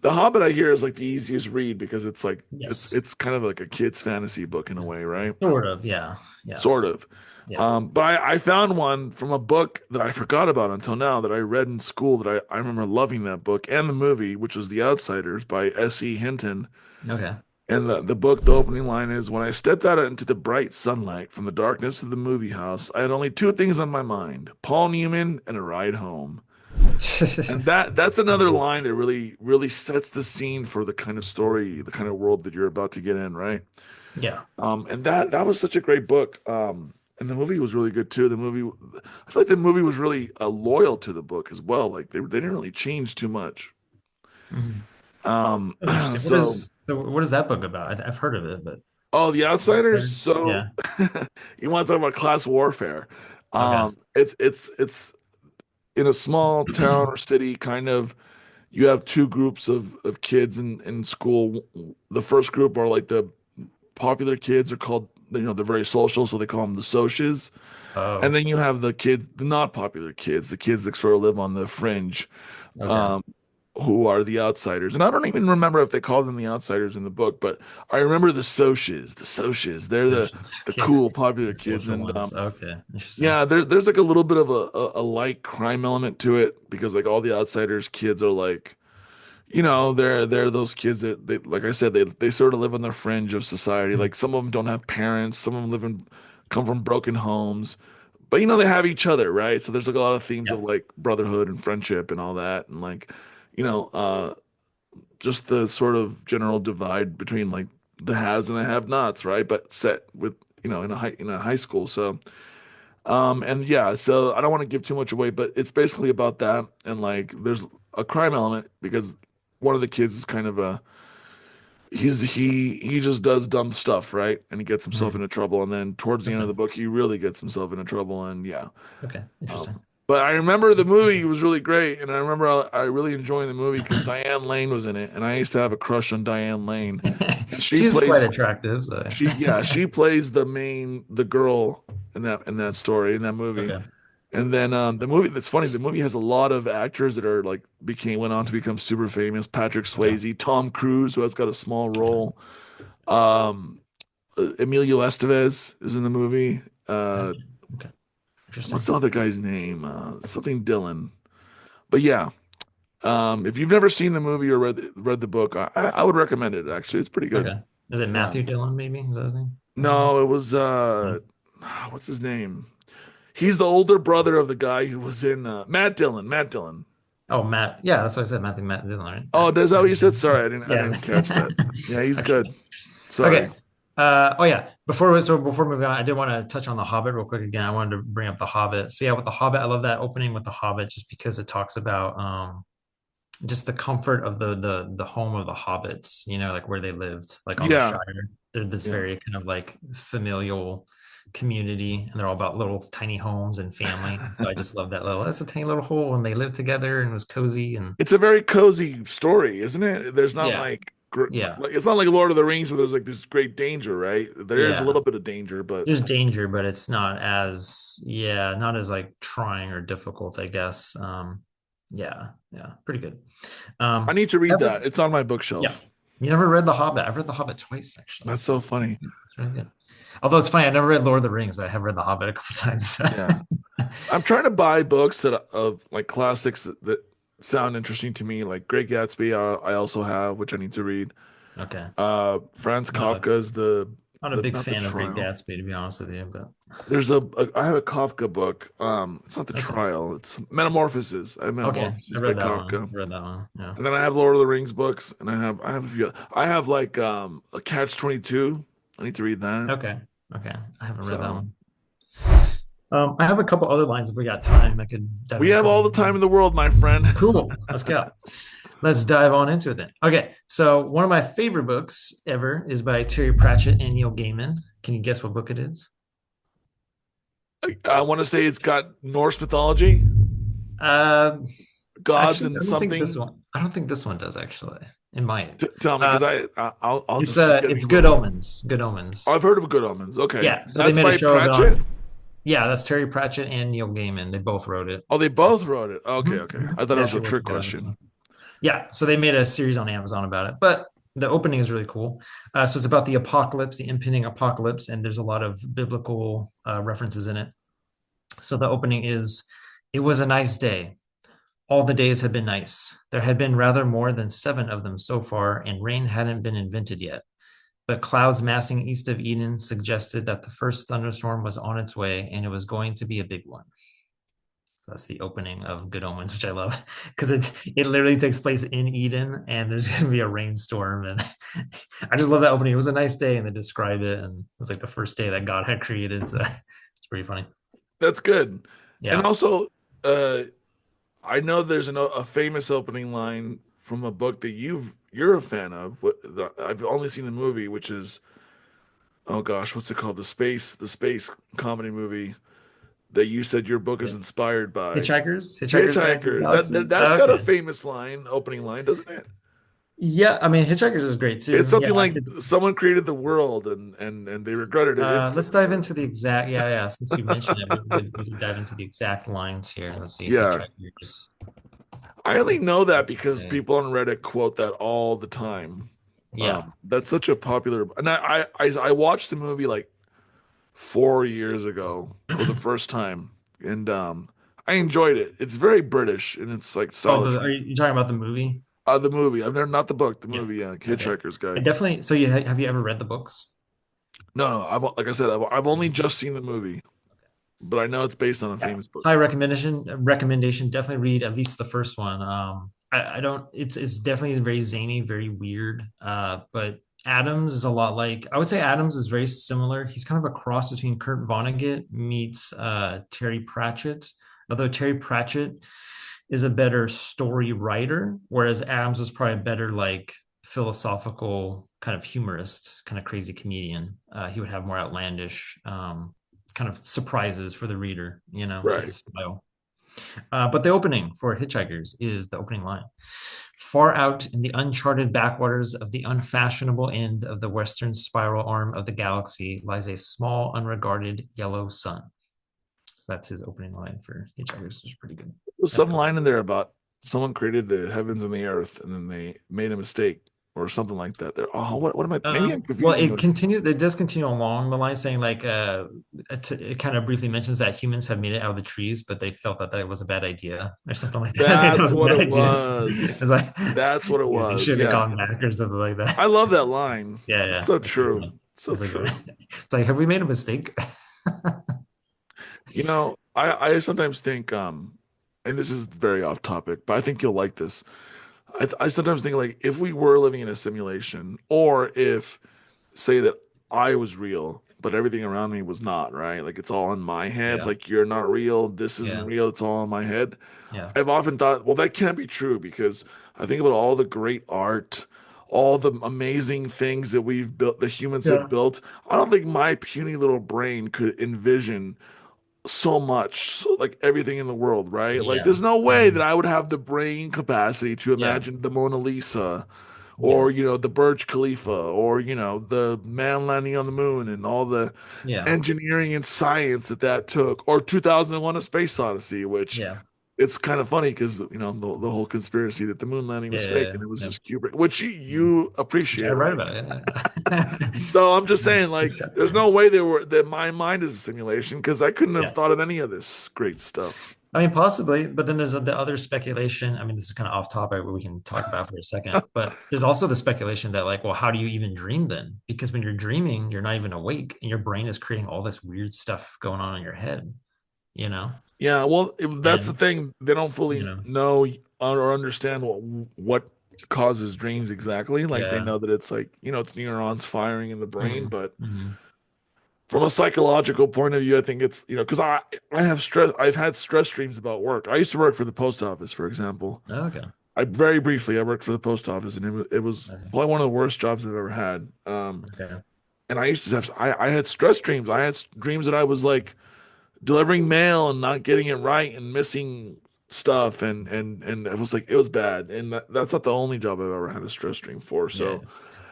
The Hobbit I hear is like the easiest read because it's like it's Yes. it's kind of like a kid's fantasy book in a way, right? Sort of, yeah. Yeah. Sort of. Yeah. But I found one from a book that I forgot about until now that I read in school that I remember loving that book and the movie, which was The Outsiders by S.E. Hinton. Okay. And the opening line is, when I stepped out into the bright sunlight from the darkness of the movie house, I had only two things on my mind, Paul Newman and a ride home. And that's another line that really, really sets the scene for the kind of story, the kind of world that you're about to get in, right? Yeah. And that was such a great book. And the movie was really good too. I feel like the movie was really loyal to the book as well. Like they didn't really change too much. Mhm. Um, That's interesting. so What is that book about? I've heard of it, but oh, The Outsiders. So yeah. you want to talk about class warfare? Okay. It's in a small town or city, kind of. You have two groups of kids in school. The first group are like the popular kids are called, they're very social, so they call them the socias. And Oh, then you have the kids, the not popular kids, the kids that sort of live on the fringe, okay. um, who are the outsiders. And I don't even remember if they called them the outsiders in the book, but I remember the socias, they're the Okay. cool popular The kids. social And ones. Okay. Interesting. yeah, there's like a little bit of a light crime element to it because like all the outsiders kids are like, they're those kids that like I said, they sort of live on the fringe of society. Hmm. Like some of them don't have parents, some of them come from broken homes, but they have each other, right? So there's like a lot of themes Yeah. of like brotherhood and friendship and all that, and like, you know, uh, just the sort of general divide between like the haves and the have-nots, right? But set with in a high school, so. And yeah, so I don't want to give too much away, but it's basically about that. And like, there's a crime element because one of the kids is kind of he just does dumb stuff, right? And he gets himself Mhm. into trouble. And then towards the end Okay. of the book, he really gets himself into trouble. And yeah, Okay. Interesting. but I remember the movie was really great. And I remember I really enjoying the movie because Diane Lane was in it. And I used to have a crush on Diane Lane. And She's quite attractive, so she plays the girl in that story, in that movie. okay. And then the movie that's funny, the movie has a lot of actors that are like went on to become super famous. Patrick Okay. Swayze, Tom Cruise, who has got a small role. Um, Emilio Estevez is in the movie. Okay. Okay. What's Interesting. the other guy's name? Something Dylan. But yeah, if you've never seen the movie or read the book, I would recommend it. Actually, it's pretty good. Okay. Is it Yeah. Matthew Dillon, maybe? Is that his name? No, it was No. what's his name? He's the older brother of the guy who was in Matt Dillon. Matt Dillon. Oh, Matt. Yeah, that's what I said. Matt Dillon, right? Oh, that's how you said? Sorry, I Yeah. didn't catch that. Yeah, he's Okay. good. Sorry. Okay. Oh yeah. Before moving on, I did want to touch on The Hobbit real quick again. I wanted to bring up The Hobbit. So yeah, with The Hobbit, I love that opening with The Hobbit just because it talks about just the comfort of the home of the hobbits, like where they lived, like on the Yeah, Shire. They're this yeah. very kind of like familial community, and they're all about little tiny homes and family. So I just love that little, that's a tiny little hole, and they lived together and it was cozy and It's a very cozy story, isn't it? There's not yeah, like yeah, it's not like Lord of the Rings where there's like this great danger, right? There is a yeah. little bit of danger, but There's danger, but it's not as, yeah, not as like trying or difficult, I guess. Yeah, yeah, pretty good. I Um, need to read ever, that. It's on my yeah. bookshelf. You never read The Hobbit? I've read The Hobbit twice, actually. That's so funny. It's really good. Although it's funny, I never read Lord of the Rings, but I have read The Hobbit a couple times. Yeah. I'm trying to buy books that of like classics that sound interesting to me, like Great Gatsby. I also have, which I need to read. Okay. Franz Not a Kafka's not a big not the fan of Great trial. Gatsby, to be honest with you, but There's I have a Kafka book. It's not the okay. trial. It's Metamorphoses. I have Okay. I Metamorphoses by read that one. Kafka. I read that one. Yeah. And then I have Lord of the Rings books, and I have a few. I have like a Catch 22. I need to read that. Okay. Okay. I haven't read that So one. I have a couple other lines if we got time. I could dive we into a have all couple the time more. in the world, my friend. Cool. Let's go. Let's dive on into it then. Okay. So one of my favorite books ever is by Terry Pratchett and Neil Gaiman. Can you guess what book it is? I want to say it's got Norse mythology, Uh, gods, Actually, and I don't think this something. one. I don't think this one does actually. It might. Tell me, Uh, because I'll it's just keep getting it's it Good wrong. Omens. Good Oh, Omens. I've heard of Good Omens. Okay, Yeah. So they that's made a by show of it Pratchett. on. Yeah, that's Terry Pratchett and Neil Gaiman. They both wrote it. Oh, they So, both wrote it. Okay, mhm, okay. mhm. I thought They it was a actually worked trick together. question. So. Yeah. So they made a series on Amazon about it, but the opening is really cool. So it's about the apocalypse, the impending apocalypse, and there's a lot of biblical references in it. So the opening is, "It was a nice day. All the days had been nice. There had been rather more than 7 of them so far, and rain hadn't been invented yet. But clouds massing east of Eden suggested that the first thunderstorm was on its way, and it was going to be a big one." So that's the opening of Good Omens, which I love because it literally takes place in Eden, and there's going to be a rainstorm, and I just love that opening. It was a nice day, and they describe it, and it was like the first day that God had created. So it's It's pretty funny. That's good. And Yeah. also, uh, I know there's a famous opening line from a book that you're a fan of. I've only seen the movie, which is, oh gosh, what's it called? The space comedy movie that you said your book is Yeah. inspired by. Hitchhiker's Guide to the Hitchhikers. Galaxy. That's got a Okay. famous line, opening line, doesn't it? Yeah, I mean, Hitchhikers is great It's too. Yeah, something I like could. someone created the world and they regretted it Let's instantly. dive into the exact. Yeah, yeah. Since you mentioned it, we could dive into the exact lines here. Let's see. Yeah. Hitchhikers. I only know that because Okay. people on Reddit quote that all the time. Yeah. That's such a popular, and I watched the movie like 4 years ago for the first time, and I enjoyed it. It's very British and it's like Oh, stylish. are you talking about the movie? The movie. I've never not the book, the Yeah. movie. Okay. Hitchhiker's I Guide. definitely. So you have you ever read the books? No, no. Like I said, I've only just seen the movie, but I know it's based on a Yeah. famous book. High recommendation. Definitely read at least the first one. I don't. It's definitely very zany, very weird. But Adams is a lot like I would say Adams is very similar. He's kind of a cross between Kurt Vonnegut meets Terry Pratchett. Although Terry Pratchett is a better story writer, whereas Adams is probably a better like philosophical kind of humorist, kind of crazy comedian. He would have more outlandish kind of surprises for the reader, with Right. his style. But the opening for Hitchhikers is the opening line. Far out in the uncharted backwaters of the unfashionable end of the western spiral arm of the galaxy lies a small, unregarded yellow sun. So that's his opening line for Hitchhikers. It's pretty good. There's That's some the line in there about someone created the heavens and the earth, and then they made a mistake or something like that. There. Oh, what am I? Maybe I'm Well, confusing what. it does continue along the line saying like it kind of briefly mentions that humans have made it out of the trees, but they felt that that was a bad idea or something like that. They thought it That's was a what bad it idea. It's was. like That's what it yeah, they was. should have Yeah. gone back or something like that. I love that line. Yeah, It's yeah. so That's pretty true. funny. So It's like true. it's like have we made a mistake? I sometimes think, and this is very off topic, but I think you'll like this. I sometimes think like if we were living in a simulation, or if say that I was real, but everything around me was not, right? Like it's all in my head. Yeah, Like you're not real. This isn't yeah, real. It's all in my head. yeah, I've often thought, well, that can't be true because I think about all the great art, all the amazing things that we've built, the humans have yeah, built. I don't think my puny little brain could envision so much, like everything in the world, right? Like, yeah, there's no way that mhm, I would have the brain capacity to yeah, imagine the Mona Lisa yeah, or, the Burj Khalifa or, the man landing on the moon and all the yeah, engineering and science that took, or 2001: A Space Odyssey, which yeah, it's kind of funny because the whole conspiracy that the moon landing yeah, was fake yeah, and it was yeah. just Kubrick, which Mhm. you Which I appreciate, write right? about it. So I'm just saying, like, there's Yeah. no way that my mind is a simulation because I couldn't have Yeah. thought of any of this great stuff. I mean, possibly, but then there's the other speculation. I mean, this is kind of off topic, but we can talk about for a second. But there's also the speculation that, like, well, how do you even dream then? Because when you're dreaming, you're not even awake, and your brain is creating all this weird stuff going on in your head, you know? Yeah, well, that's the And thing. They don't you fully know, know or understand what causes dreams exactly. Like they yeah. know that it's like, it's neurons firing in the brain, Mm, but mm. from a psychological point of view, I think it's, because I have stress. I've had stress dreams about work. I used to work for the post office, for example. Okay. I very briefly I worked for the post office, and it was Okay. probably one of the worst jobs I've ever had. Okay. And I used to have I had stress dreams. I had dreams that I was like delivering mail and not getting it right and missing stuff, and it was bad. And that's not the only job I've ever had a stress dream for. Yeah. So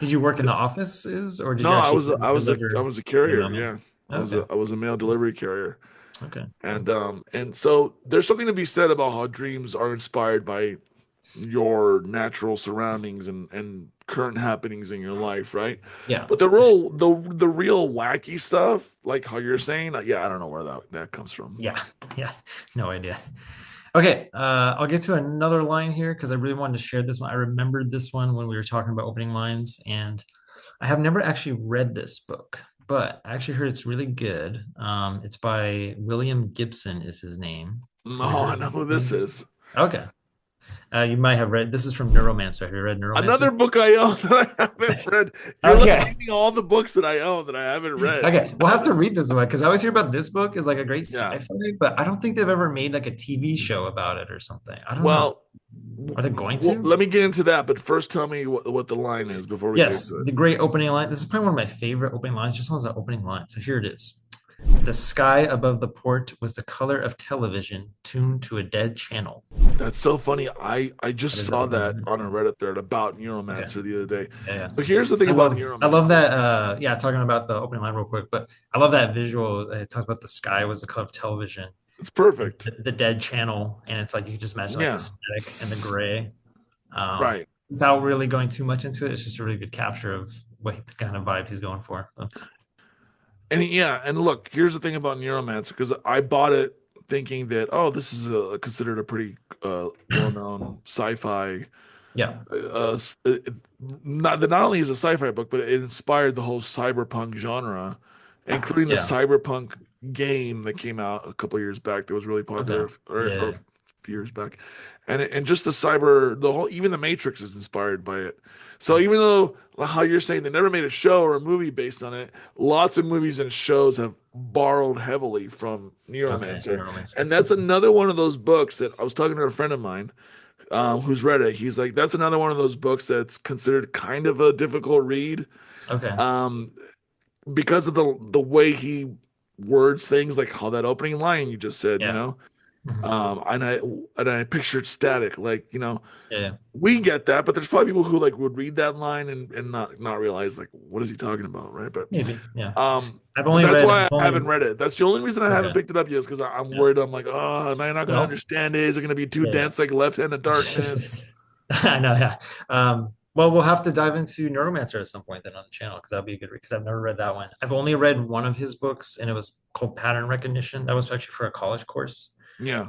Did you work in the offices, or did no, you I actually was a, I was a I deliver was a your carrier. mail? Yeah, I was Okay. a mail delivery carrier. Okay. And so there's something to be said about how dreams are inspired by your natural surroundings and current happenings in your life, right? Yeah. But the real wacky stuff, like how you're saying, yeah, I don't know where that comes from. Yeah. Yeah. No idea. Okay, I'll get to another line here because I really wanted to share this one. I remembered this one when we were talking about opening lines, and I have never actually read this book, but I actually heard it's really good. It's by William Gibson is his name. No, Have you heard I of know who William this Gibson? is. Okay. You might have read. This is from Neuromancer. Have you read Another Neuromancer? book I own that I haven't read. You're like Okay. naming all the books that I own that I haven't read. Okay, we'll have to read this one because I always hear about this book is like a great Yeah. sci-fi, but I don't think they've ever made like a TV show about it or something. I don't know. Well, Are they going to? let me get into that, but first tell me what the line is before we get Yes, into it. the great opening line. This is probably one of my favorite opening lines, just as an opening line. So here it is. The sky above the port was the color of television tuned to a dead channel. That's so funny. I That just is the saw opening that line. on a Reddit thread about Okay. Neuromancer the other day. Yeah, yeah. So here's the thing about I love Neuromancer. that yeah, talking about the opening line real quick, but I love that visual. It talks about the sky was the color of television It's and perfect. the dead channel, and it's like you can just imagine like the Yeah. static and the gray. Right. Without really going too much into it, it's just a really good capture of what the kind of vibe he's going for. So, And yeah, and look, here's the thing about Neuromancer, because I bought it thinking that, oh, this is considered a pretty well-known sci-fi. yeah, Not only is a sci-fi book, but it inspired the whole cyberpunk genre, including the yeah, cyberpunk game that came out a couple of years back that was really okay, popular, or yeah, a few years back, and just the whole, even the Matrix is inspired by it. So yeah, even though how you're saying they never made a show or a movie based on it, lots of movies and shows have borrowed heavily from okay, Neuromancer, Neuromancer. and that's another one of those books that I was talking to a friend of mine who's read it. He's like, that's another one of those books that's considered kind of a difficult read, Okay, um, because of the way he words things, like how that opening line you just said, yeah, mhm, and I pictured static, like yeah, yeah, we get that, but there's probably people who like would read that line and not realize like what is he talking about, right? maybe, yeah. Um, I've but only that's read, why I've I haven't only, read it. That's the only reason I haven't okay, picked it up yet, is because I'm yeah. worried. I'm like, oh, am I not going to Well, understand it? Is it going to be too yeah, dense, like Left Hand of yeah. Darkness? I know, yeah. Well, we'll have to dive into Neuromancer at some point then on the channel because that'd be a good read because I've never read that one. I've only read one of his books and it was called Pattern Recognition. That was actually for a college course. Yeah.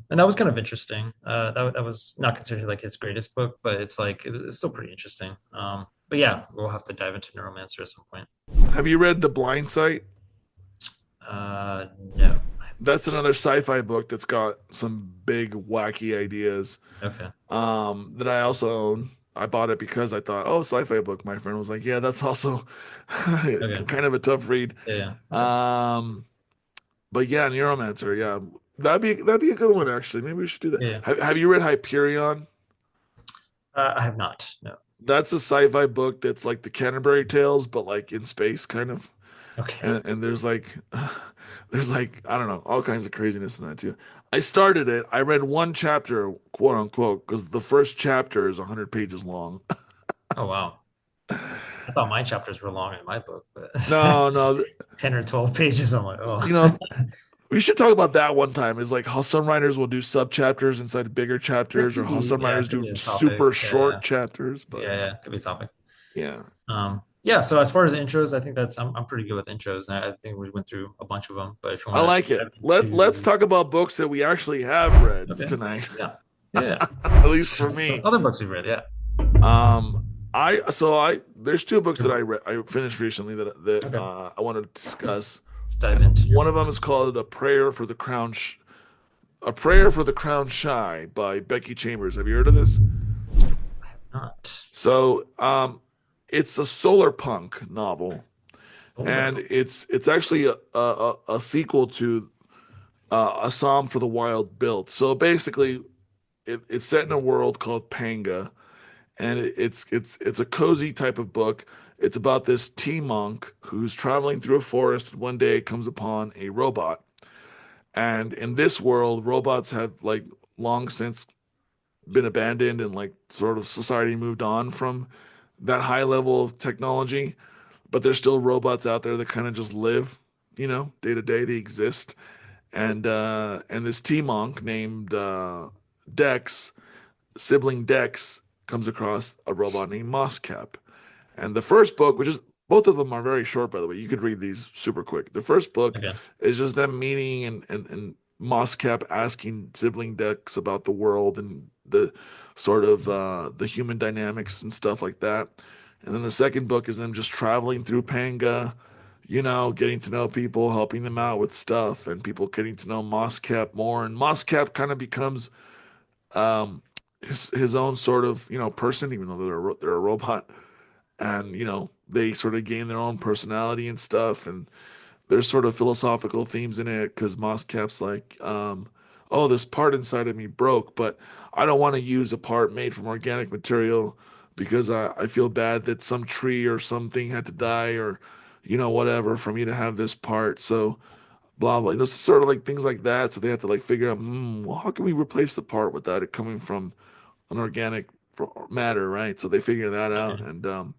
And that was kind of interesting. That was not considered like his greatest book, but it's like it was still pretty interesting. But yeah, we'll have to dive into Neuromancer at some point. Have you read The Blind Site? No, I That's haven't. another sci-fi book that's got some big wacky ideas. Okay, That I also own. I bought it because I thought, oh, sci-fi book. My friend was like, yeah, that's also okay, kind of a tough read. yeah, yeah, okay, Um, but yeah, Neuromancer, yeah, that'd be a good one actually. Maybe we should do that. yeah, yeah. Have you read Hyperion? I have not. No. That's a sci-fi book that's like the Canterbury Tales, but like in space, kind of. Okay, And there's like I don't know, all kinds of craziness in that too. I started it. I read one chapter, quote unquote, because the first chapter is 100 pages long. oh wow. I thought my chapters were long in my book, but No, no, 10 or 12 pages. I'm like, oh, you know, we should talk about that one time. Is like how some writers will do sub chapters inside bigger that chapters, or could how be, some yeah, writers it could do be a topic. super Yeah, yeah, short chapters. But yeah, yeah, could be a topic. yeah, Yeah. So as far as intros, I think I'm pretty good with intros. And I think we went through a bunch of them. But if you I want like to it. dive Let's into, talk about books that we actually have read okay, tonight. yeah, yeah, yeah. At least for So me. other books we read, yeah. Um, I there's two books that I finished recently that Okay, I want to discuss. let's dive into your One of book. them is called A Prayer for the Crown Shy by Becky Chambers. Have you heard of this? Not So, it's a solar punk novel, solar. and it's actually a sequel to A Psalm for the Wild Built. So basically, it's set in a world called Panga, and it's a cozy type of book. It's about this tea monk who's traveling through a forest and one day comes upon a robot. And in this world, robots have like long since been abandoned, and like sort of society moved on from that high level of technology. But there's still robots out there that kind of just live, day to day. They exist. And this tea monk named Dex, sibling Dex, comes across a robot named Moscap. And the first book, which is both of them are very short, by the way. You could read these super quick. The first book Okay, is just them meeting and Moscap asking sibling Dex about the world and the sort of the human dynamics and stuff like that. And then the second book is them just traveling through Panga, getting to know people, helping them out with stuff, and people getting to know Moscap more. And Moscap kind of becomes um his own sort of, person, even though they're a robot, and they sort of gain their own personality and stuff, and there's sort of philosophical themes in it because Moskep's like, oh, this part inside of me broke, but I don't want to use a part made from organic material because I feel bad that some tree or something had to die or, whatever for me to have this part. So blah blah. It's sort of like things like that. So they have to like figure out, well, how can we replace the part without it coming from an organic matter, right? So they figure that out, Okay. and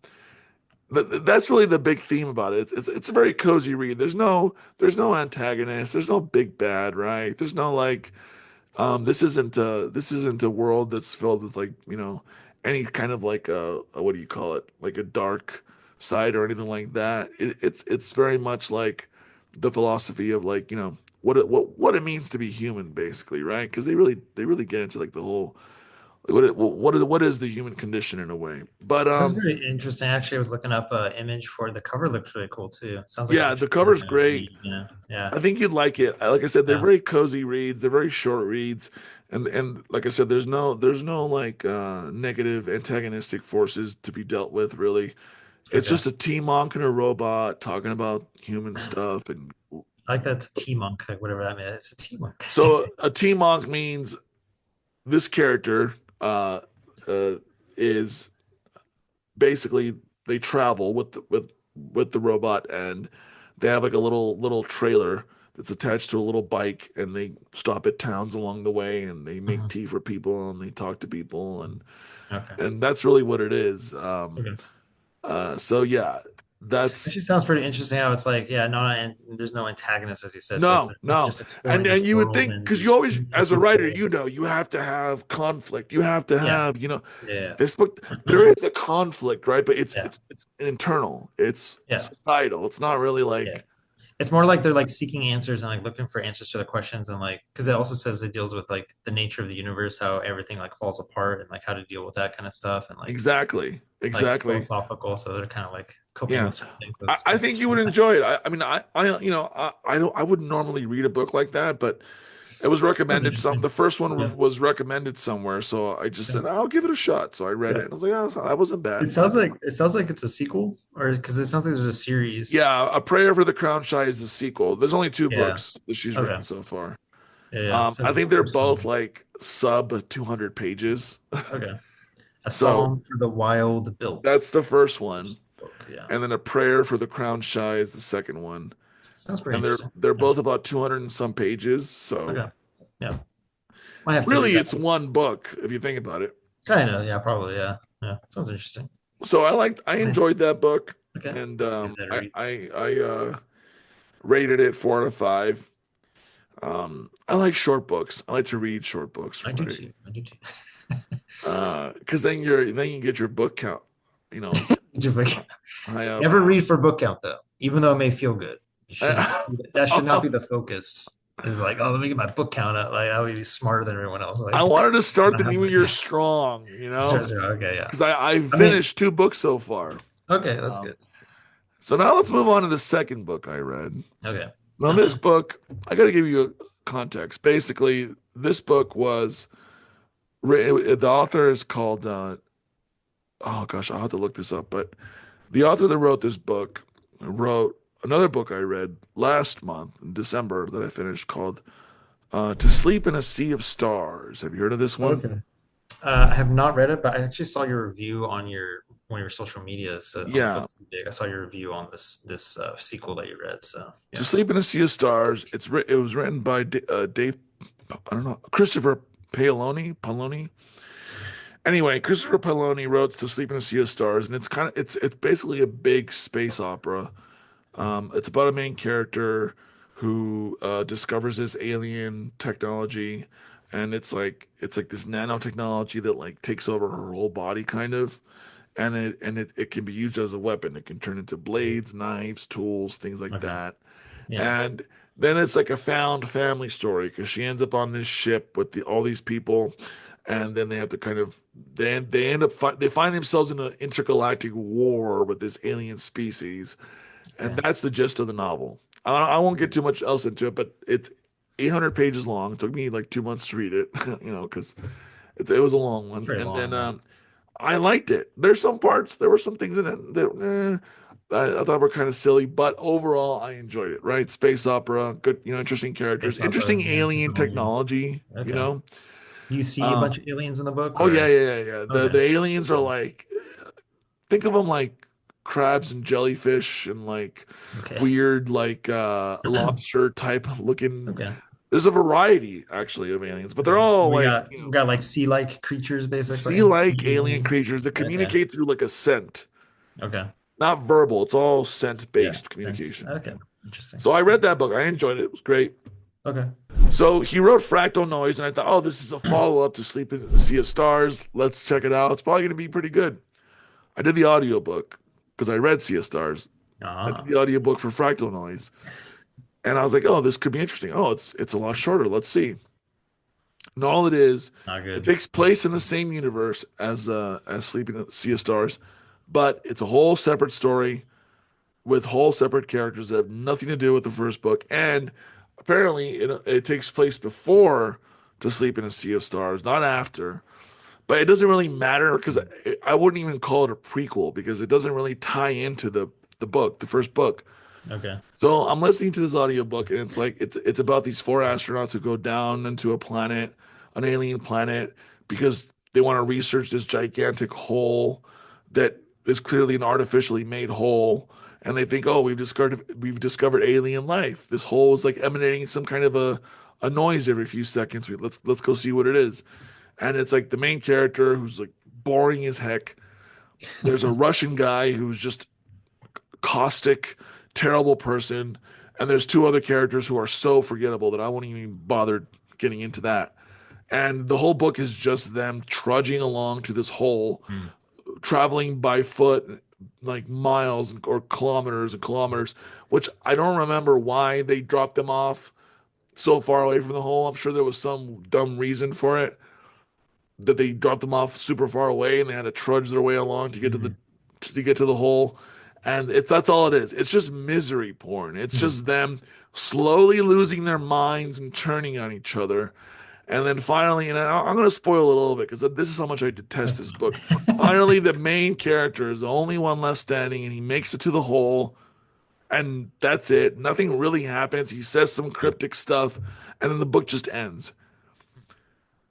that's really the big theme about it. It's a very cozy read. There's no antagonist. There's no big bad, right? There's no like this isn't a world that's filled with like any kind of like a what do you call it, like a dark side or anything like that. It's very much like the philosophy of like what it means to be human, basically, right? Because they really get into like the whole what is the human condition in a way. But Sounds very interesting. Actually, I was looking up an image for it. The cover looks really cool too. Sounds like an yeah, the interesting cover's great. read. Yeah, I think you'd like it. Like I said, they're yeah. very cozy reads. They're very short reads, and like I said, there's no like negative antagonistic forces to be dealt with. Really, it's Okay. just a T-Monk and a robot talking about human stuff. And I like that's a T monk, like whatever that means. It's a T monk. so a T-Monk means this character uh, is basically they travel with the robot, and they have like a little trailer that's attached to a little bike, and they stop at towns along the way, and they make Mhm. tea for people, and they talk to people, and Okay. and that's really what it is. Okay. So yeah, that's Actually, sounds pretty interesting. How it's like, yeah, no, and there's no antagonist, as you said. So no, they're no. just And exploring and this you would world think, and because you just always, meeting as a writer, people. you have to have conflict. You have to Yeah, have, yeah, this book, there is a conflict, right? But it's yeah, it's it's internal. It's yeah, societal. It's not really yeah. like It's more like they're like seeking answers and like looking for answers to the questions and like because it also says it deals with like the nature of the universe, how everything like falls apart and like how to deal with that kind of stuff and exactly, like exactly. philosophical. So they're kind of like coping Yeah. with certain things. So I, it's I kind of think you would interesting. enjoy it. I mean, I don't, I wouldn't normally read a book like that, but it was Sounds recommended the interesting. first one Yeah. was recommended somewhere, so I just Yeah. said I'll give it a shot. So I read it, Yeah. and I was like, oh, that wasn't bad. It sounds like it's a sequel or because it sounds like there's a series. Yeah, A Prayer for the Crown Shy is the sequel. There's only two Yeah. books that she's written Okay. so far. Yeah. Yeah. It I says the think they're first both one. like sub 200 pages. Okay. A So Song for the Wild Built. that's the first one, First book. Yeah. and then A Prayer for the Crown Shy is the second one, Sounds pretty and they're interesting. they're Yeah. both about 200 and some pages. So Okay. Yeah. Might have to read really, that. it's one book if you think about it. Kind of. Yeah. Probably. Yeah. Yeah. Sounds interesting. So I Okay. enjoyed that book, Okay. and I'll have to give that a read. I rated it 4 out of 5. I like short books. I like to read short books, I do right? too. I do too. Because then you get your book count, you know, Did you forget? high up. Never read for book count though, even though it may feel good. You shouldn't. That should not be the focus. Is like, oh, let me get my book count up. Like, I would be smarter than everyone else. I Like, wanted to start I the have new my year strong, okay, yeah. because I I mean, finished 2 books so far. okay, that's Um, good. so now let's move on to the second book I read. Okay. Now this book, I got to give you a context. Basically, this book was the author is called oh gosh, I'll have to look this up, but the author that wrote this book wrote another book I read last month in December that I finished called To Sleep in a Sea of Stars. Have you heard of this one? Okay. I have not read it, but I actually saw your review on your one of your social medias on Yeah, Books You Dig. I saw your review on this sequel that you read. So To yeah. Sleep in a Sea of Stars. It was written by Dave, I don't know, Christopher Paolini. Anyway, Christopher Paolini wrote To Sleep in a Sea of Stars, and it's basically a big space opera. It's about a main character who discovers this alien technology, and it's like this nanotechnology that like takes over her whole body, kind of, and it can be used as a weapon. It can turn into blades, knives, tools, things like Okay. that. Yeah. And then it's like a found family story because she ends up on this ship with all these people, and then they have to kind of they end up they find themselves in an intergalactic war with this alien species, and Okay. that's the gist of the novel. I won't get too much else into it, but it's 800 pages long. It took me like 2 months to read it, because It was a long one, Pretty and then long, yeah. I liked it. There's some parts, there were some things in it that I thought were kind of silly, but overall I enjoyed it. Right, space opera, good, interesting characters, Space opera, interesting yeah, alien technology. technology. Okay. Do you see a Uh, bunch of aliens in the book oh yeah, or? yeah, yeah, yeah. The Okay. the aliens are Cool. like, think of them like crabs and jellyfish and like Okay. weird like lobster type looking. Okay. There's a variety actually of aliens, but they're Okay. So all we like, got we got like sea-like creatures basically. sea-like Sea alien aliens. creatures that Okay. communicate through like a scent, Okay. not verbal. It's all Yeah. scent-based Sense. communication. Okay. Yeah. Interesting. So I read that book. I enjoyed it. It was great. Okay. So he wrote Fractal Noise, and I thought, oh, this is a follow-up to Sleep in the Sea of Stars. Let's check it out. It's probably going to be pretty good. I did the audiobook because I read Sea of Stars. I did Ah, the audiobook for Fractal Noise, and I was like, oh, this could be interesting. Oh, it's a lot shorter. Let's see. And all it is, not it good. takes place in the same universe as Sleep in the Sea of Stars, but it's a whole separate story with whole separate characters that have nothing to do with the first book. And apparently, it takes place before To Sleep in a Sea of Stars, not after. But it doesn't really matter because I wouldn't even call it a prequel because it doesn't really tie into the book, the first book. Okay. So I'm listening to this audiobook and it's like it's about these four astronauts who go down into a planet, an alien planet, because they want to research this gigantic hole that is clearly an artificially made hole. And they think, oh, we've discovered alien life. This hole is like emanating some kind of a noise every few seconds. Let's go see what it is. And it's like the main character who's like boring as heck. There's a Russian guy who's just caustic, terrible person, and there's two other characters who are so forgettable that I won't even bother getting into that. And the whole book is just them trudging along to this hole, Hmm. traveling by foot like miles or kilometers and kilometers, which I don't remember why they dropped them off so far away from the hole. I'm sure there was some dumb reason for it that they dropped them off super far away and they had to trudge their way along to get to the Mhm. to get to the hole. And that's all it is. It's just misery porn. It's Mhm. just them slowly losing their minds and turning on each other. And then finally, and I'm going to spoil it a little bit because this is how much I detest That's this book. fine. Finally, the main character is the only one left standing, and he makes it to the hole, and that's it. Nothing really happens. He says some cryptic stuff, and then the book just ends.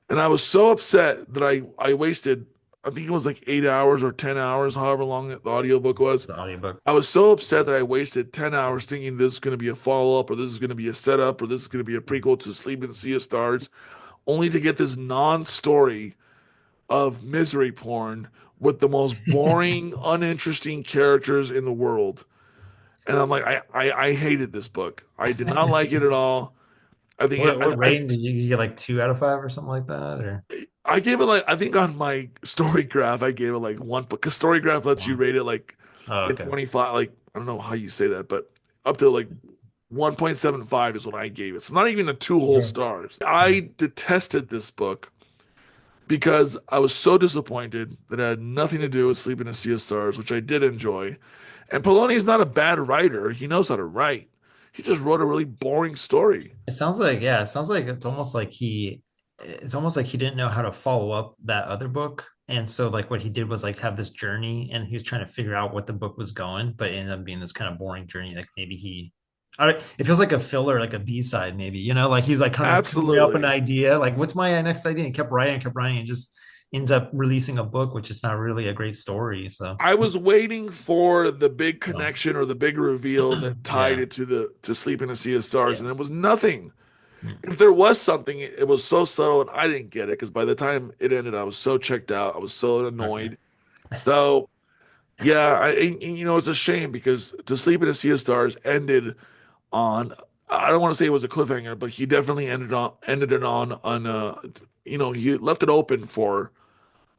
And I was so upset that I wasted, I think it was like 8 hours or 10 hours, however long the audiobook was. The audiobook. I was so upset that I wasted 10 hours thinking this is going to be a follow-up or this is going to be a setup or this is going to be a prequel to Sleep in the Sea of Stars, only to get this non-story of misery porn with the most boring, uninteresting characters in the world. And I'm like, I hated this book. I did not like it at all. I think What rating did you get? Like 2 out of 5 or something like that, or I gave it like I think on my story graph I gave it like one because story graph lets you one? rate it like Oh, in okay. 25 like I don't know how you say that but up to like 1.75 is what I gave it. So not even a two whole Okay. stars. Hmm. I detested this book because I was so disappointed that it had nothing to do with Sleep in a Sea of Stars, which I did enjoy. And Poloni's not a bad writer. He knows how to write. He just wrote a really boring story. It sounds like, yeah, it sounds like it's almost like he didn't know how to follow up that other book. And so like what he did was like have this journey and he was trying to figure out what the book was going, but it ended up being this kind of boring journey. Like maybe it feels like a filler, like a B-side, maybe, like he's like kind of coming up an Absolutely. idea, like what's my next idea? And kept writing, and just ends up releasing a book, which is not really a great story. So, I was waiting for the big so connection or the big reveal that tied yeah, it to Sleep in a Sea of Stars, yeah. and there was nothing. Mm. If there was something, it was so subtle, and I didn't get it because by the time it ended, I was so checked out. I was so Okay. annoyed. So yeah, and, it's a shame because To Sleep in a Sea of Stars ended on. I don't want to say it was a cliffhanger, but he definitely ended it he left it open for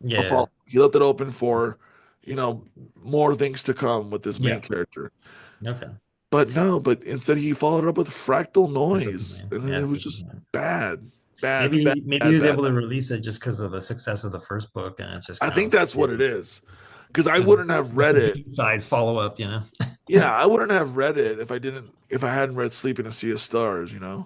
a Yeah. fall. He left it open for, you know, more things to come with this main Yeah. character. Okay. But no, but instead he followed it up with Fractal It's Noise, disappointing. and Yeah, it it's was just disappointing. bad, bad, bad, Maybe he bad, was bad. able to release it just because of the success of the first book, and it's just I kind think of that's what it is, because I kind of wouldn't have like read a it. B-side follow-up. Yeah, I wouldn't have read it if I hadn't read Sleep in a Sea of Stars. Yeah,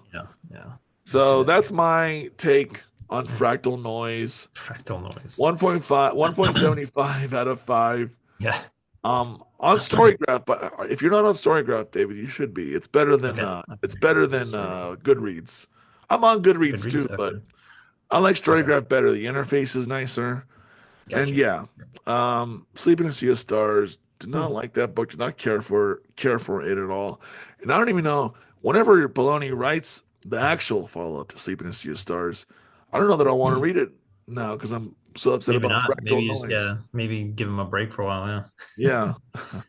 yeah. That's too So bad. that's my take on Fractal Noise. Fractal Noise. 1.5, 1.75 out of 5. Yeah. On Storygraph, but if you're not on Storygraph, David, you should be. It's better than Okay. Sorry. Goodreads. I'm on Goodreads Goodreads. too, but Okay. I like Okay. Storygraph better. The interface is nicer. And Gotcha. yeah, Sleeping in a Sea of Stars. Did Hmm. not like that book. Did not care for it at all. And I don't even know. Whenever Poloni writes the actual follow-up to Sleeping in a Sea of Stars, I don't know that I want to read it now because I'm so upset Maybe about not. Fractal Maybe just Noise. yeah. Maybe give him a break for a while. Yeah. Yeah, not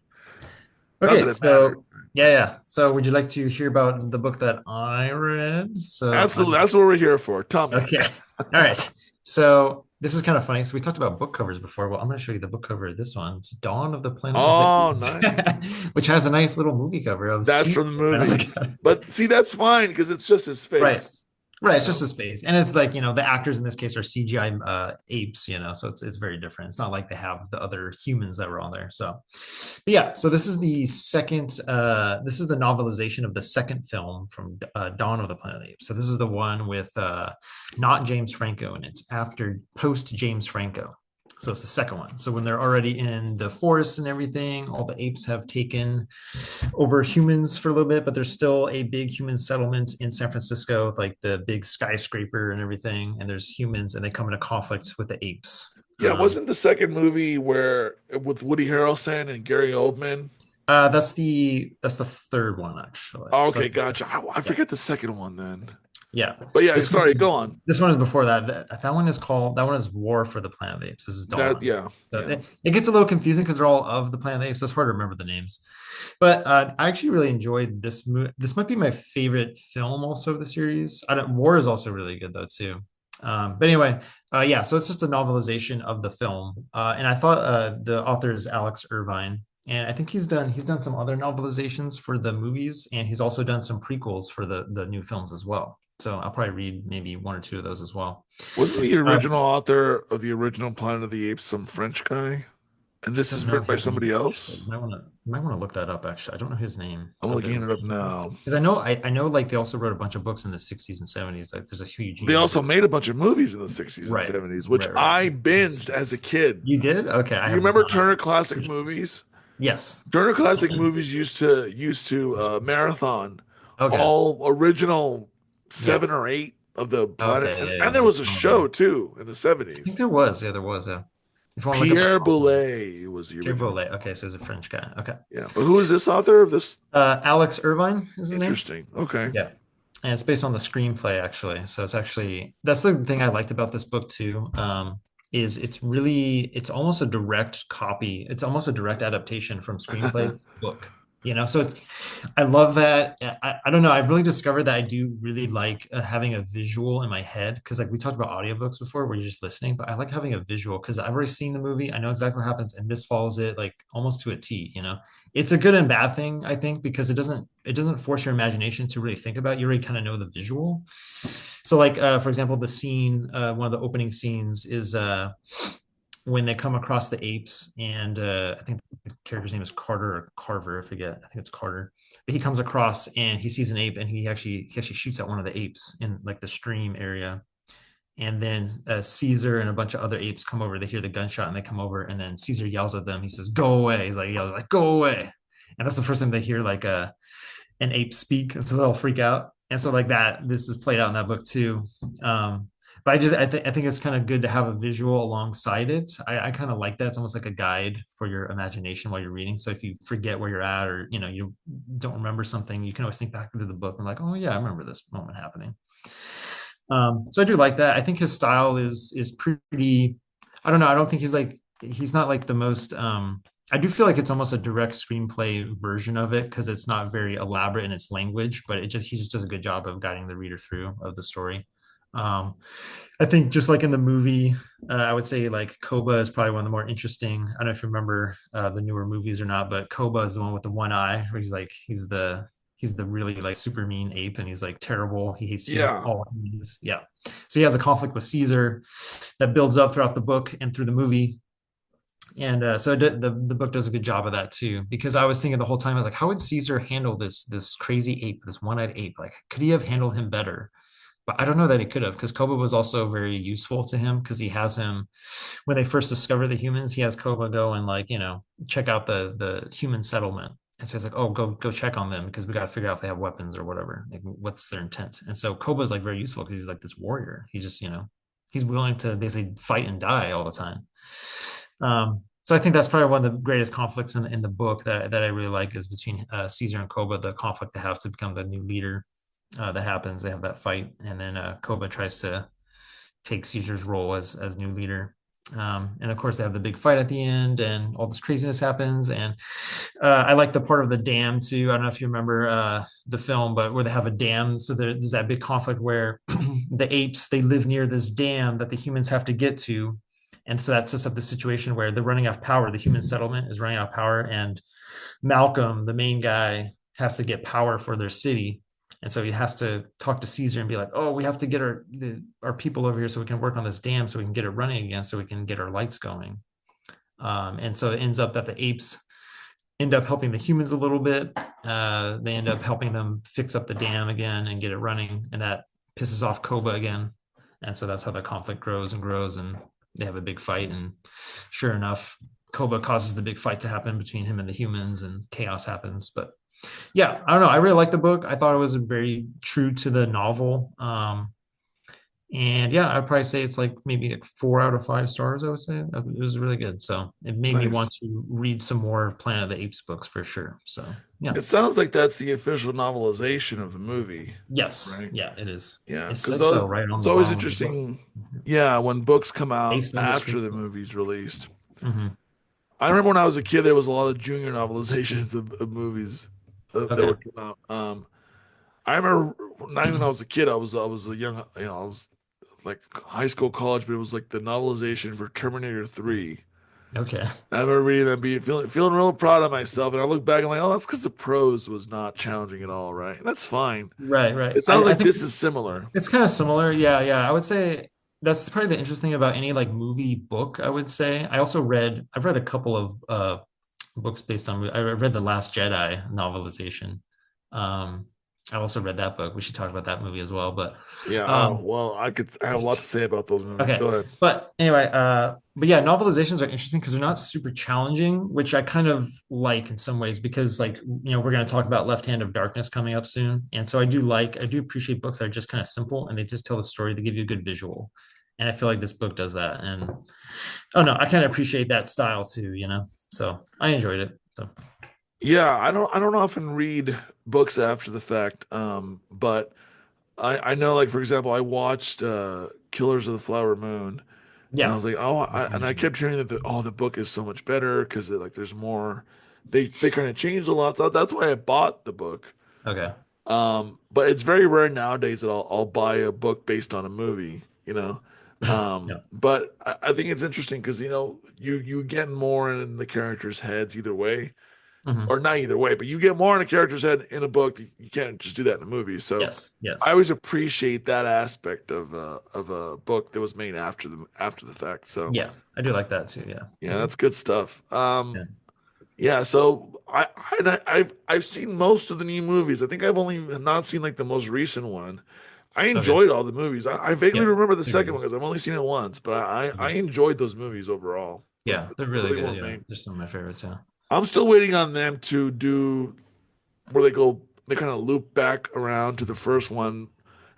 that Okay. it mattered. So yeah, yeah. So would you like to hear about the book that I read? So Absolutely, that's what we're here for. Tell me. okay. All right. So this is kind of funny. So we talked about book covers before. Well, I'm going to show you the book cover of this one. It's Dawn of the Planet of the Oh, Apes, nice. which has a nice little movie cover of That's Caesar. from the And I was movie. like, But see, that's fine because it's just his right. face. Right, You it's just know? his face, and it's like the actors in this case are CGI apes, so it's very different. It's not like they have the other humans that were on there. So, but yeah, so this is the second. This is the novelization of the second film from Dawn of the Planet of the Apes. So this is the one with not James Franco, and it's after post James Franco. So it's the second one. So when they're already in the forest and everything, all the apes have taken over humans for a little bit, but there's still a big human settlement in San Francisco, like the big skyscraper and everything. And there's humans, and they come into conflict with the apes. Yeah, wasn't the second movie where with Woody Harrelson and Gary Oldman? That's the third one actually. Oh, So okay, that's gotcha. I yeah, forget the second one then. yeah. But yeah, This one sorry, is go on. this one is before that. That one is War for the Planet of the Apes. This is That Dawn. yeah, So yeah. it gets a little confusing because they're all of the Planet of the Apes. So it's hard to remember the names. But I actually really enjoyed this movie. This might be my favorite film also of the series. I don't War is also really good though too. But anyway, yeah, so it's just a novelization of the film. And I thought the author is Alex Irvine. And I think he's done some other novelizations for the movies, and he's also done some prequels for the new films as well. So I'll probably read maybe one or two of those as well. Wasn't the Uh, original author of the original Planet of the Apes some French guy? And I this don't is know written by his somebody name actually. else? Might want to look that up actually. I don't know his name I'm of the looking it up original, now. because I know like they also wrote a bunch of books in the 60s and 70s. Like there's a huge They also universe. made a bunch of movies in the 60s and Right, 70s, which right, right. I binged as a kid. You did? Okay, I Do you have remember not. Turner Classic Movies? Yes. Turner Classic Movies used to marathon Okay. all original Yeah. 7 or 8 of the Planet, Okay. and, Yeah. and Yeah. there was a Oh, yeah. show too in the I think 70s. there was. Yeah, there was. Yeah. If you want to look up the Pierre author. Boulez was the Pierre original. Boulez. Okay, so he's a French guy. Okay. Yeah, but who is this author of this? Alex Irvine is his name. Interesting. Okay. Yeah. And it's based on the screenplay actually. So it's actually that's the thing I liked about this book too. Is it's almost a direct copy. It's almost a direct adaptation from screenplay to book. So I love that. I don't know. I've really discovered that I do really like having a visual in my head, because like we talked about audiobooks before where you're just listening, but I like having a visual because I've already seen the movie. I know exactly what happens, and this follows it like almost to a T. It's a good and bad thing, I think, because it doesn't force your imagination to really think about it. You already kind of know the visual. So like for example, the scene, one of the opening scenes is when they come across the apes, and I think the character's name is Carter or Carver, I forget. I think it's Carter. But he comes across and he sees an ape, and he actually shoots at one of the apes in like the stream area. And then Caesar and a bunch of other apes come over. They hear the gunshot and they come over, and then Caesar yells at them. He says, "Go away!" He's like yells like, "Go away!" And that's the first time they hear like an ape speak, and so they'll freak out. And so like that, this is played out in that book too. But I think it's kind of good to have a visual alongside it. I kind of like that. It's almost like a guide for your imagination while you're reading. So if you forget where you're at, or you don't remember something, you can always think back into the book and like, oh yeah, I remember this moment happening. So I do like that. I think his style is pretty. I don't know. I don't think he's not like the most. I do feel like it's almost a direct screenplay version of it, because it's not very elaborate in its language, but he just does a good job of guiding the reader through of the story. Um, I think just like in the movie, I would say like Koba is probably one of the more interesting. I don't know if you remember the newer movies or not, but Koba is the one with the one eye, where he's the really like super mean ape, and he's like terrible. He hates Yeah. all humans. Yeah. So he has a conflict with Caesar that builds up throughout the book and through the movie. And so the book does a good job of that too, because I was thinking the whole time, I was like, how would Caesar handle this crazy ape, this one-eyed ape? Like, could he have handled him better? but I don't know that he could have because Koba was also very useful to him because he has him when they first discover the humans, he has Koba go and like, check out the human settlement. And so he's like, oh, go check on them because we got to figure out if they have weapons or whatever. Like, what's their intent? And so Koba's like very useful because he's like this warrior. He just, he's willing to basically fight and die all the time. So I think that's probably one of the greatest conflicts in the book that I really like is between Caesar and Koba, the conflict they have to become the new leader that happens. They have that fight, and then Koba tries to take Caesar's role as new leader. And of course, they have the big fight at the end, and all this craziness happens. And I like the part of the dam too. I don't know if you remember the film, but where they have a dam. So there's that big conflict where the apes they live near this dam that the humans have to get to, and so that sets up the situation where they're running out of power. The human settlement is running out of power, and Malcolm, the main guy, has to get power for their city. And so he has to talk to Caesar and be like, "Oh, we have to get our people over here so we can work on this dam, so we can get it running again, so we can get our lights going." And so it ends up that the apes end up helping the humans a little bit. They end up helping them fix up the dam again and get it running, and that pisses off Koba again. And so that's how the conflict grows and grows, and they have a big fight. And sure enough, Koba causes the big fight to happen between him and the humans, and chaos happens. But yeah, I don't know. I really liked the book. I thought it was very true to the novel. And yeah, I'd probably say it's like maybe like 4 out of 5 stars. I would say it was really good. So it made me want Nice. to read some more Planet of the Apes books for sure. So yeah, It sounds like that's the official novelization of the movie, yes, right? yeah, it is. Yeah, It because says so right on it's the always bottom of the book. interesting. Yeah, when books come out Based on the after the screenplay. movie's released. Hmm. I remember when I was a kid, there was a lot of junior novelizations of movies that Okay. would come out. I remember not even when I was a kid, I was a young, I was like high school, college, but it was like the novelization for Terminator 3. Okay. I remember reading that, being feeling real proud of myself, and I look back and like, oh, that's because the prose was not challenging at all, right? And that's fine. Right, right. It sounds I like think this is similar. it's kind of similar. Yeah, yeah. I would say that's probably the interesting thing about any like movie book, I would say. I've read a couple of books based on I read the Last Jedi novelization. Um I also read that book. We should talk about that movie as well. But Yeah. Oh, um well, I have a lot to say about those movies. okay. Go ahead. But anyway, but yeah, novelizations are interesting because they're not super challenging, which I kind of like in some ways because like, we're going to talk about Left Hand of Darkness coming up soon. And so I do appreciate books that are just kind of simple and they just tell the story, they give you a good visual. And I feel like this book does that. And oh no, I kind of appreciate that style too. So I enjoyed it. So Yeah, I don't often read books after the fact. But I know, like, for example, I watched Killers of the Flower Moon, and I yeah, was like, oh, that's and fun I too. kept hearing that the book is so much better because like there's more. They kind of changed a lot. So that's why I bought the book. Okay. But it's very rare nowadays that I'll buy a book based on a movie, you know. Yeah. But I think it's interesting because you get more in the characters' heads either way, Hmm. or not either way, but you get more in a character's head in a book. You can't just do that in a movie. So Yes. I Yes. always appreciate that aspect of a book that was made after the fact. So Yeah. I do like that too. Yeah. yeah, Mhm. that's good stuff. Yeah. Yeah, so I've seen most of the new movies. I think I've only not seen like the most recent one. I Okay. enjoyed all the movies. I vaguely Yeah. remember the They're second good. one because I've only seen it once, but I Okay. enjoyed those movies overall. Yeah, they're really Really good. well Yeah, made. they're some of my favorites. Yeah. I'm still waiting on them to do where they kind of loop back around to the first one,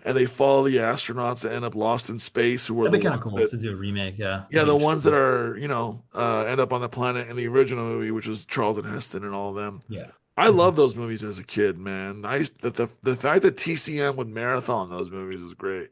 and they follow the astronauts that end up lost in space, who were the That'd be kind of ones cool that, to do a remake. Yeah, yeah, maybe the a ones that trilogy. are, end up on the planet in the original movie, which was Charlton Heston and all of them. Yeah. I Mhm. love those movies as a kid, man. The fact that TCM would marathon those movies is great.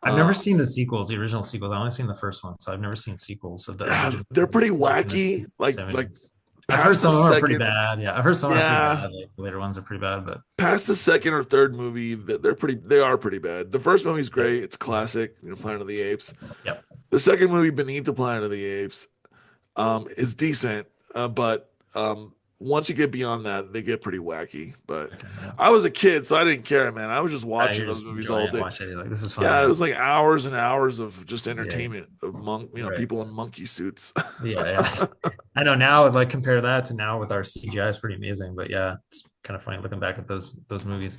I've never Uh, seen the sequels, the original sequels. I've only seen the first one, so I've never seen sequels of the original they're pretty like in the wacky. Like 70s. I've heard past the some of them are pretty second, bad. Yeah, I've heard some of them are pretty yeah, bad. Like the later ones are pretty bad, but past the second or third movie, they are pretty bad. The first movie's yep, great. It's classic, Planet of the Apes. yep. The second movie, Beneath the Planet of the Apes, is decent, but once you get beyond that, they get pretty wacky. But Okay, yeah. I was a kid, so I didn't care, man. I was just watching You're those just movies enjoying all it, day. watching it. Like this is fun. Yeah, it Yeah, was like hours and hours of just yeah, entertainment of right. people in monkey suits. Yeah, yeah. I know now, like compare that to now with our CGI is pretty amazing. But yeah, it's kind of funny looking back at those movies.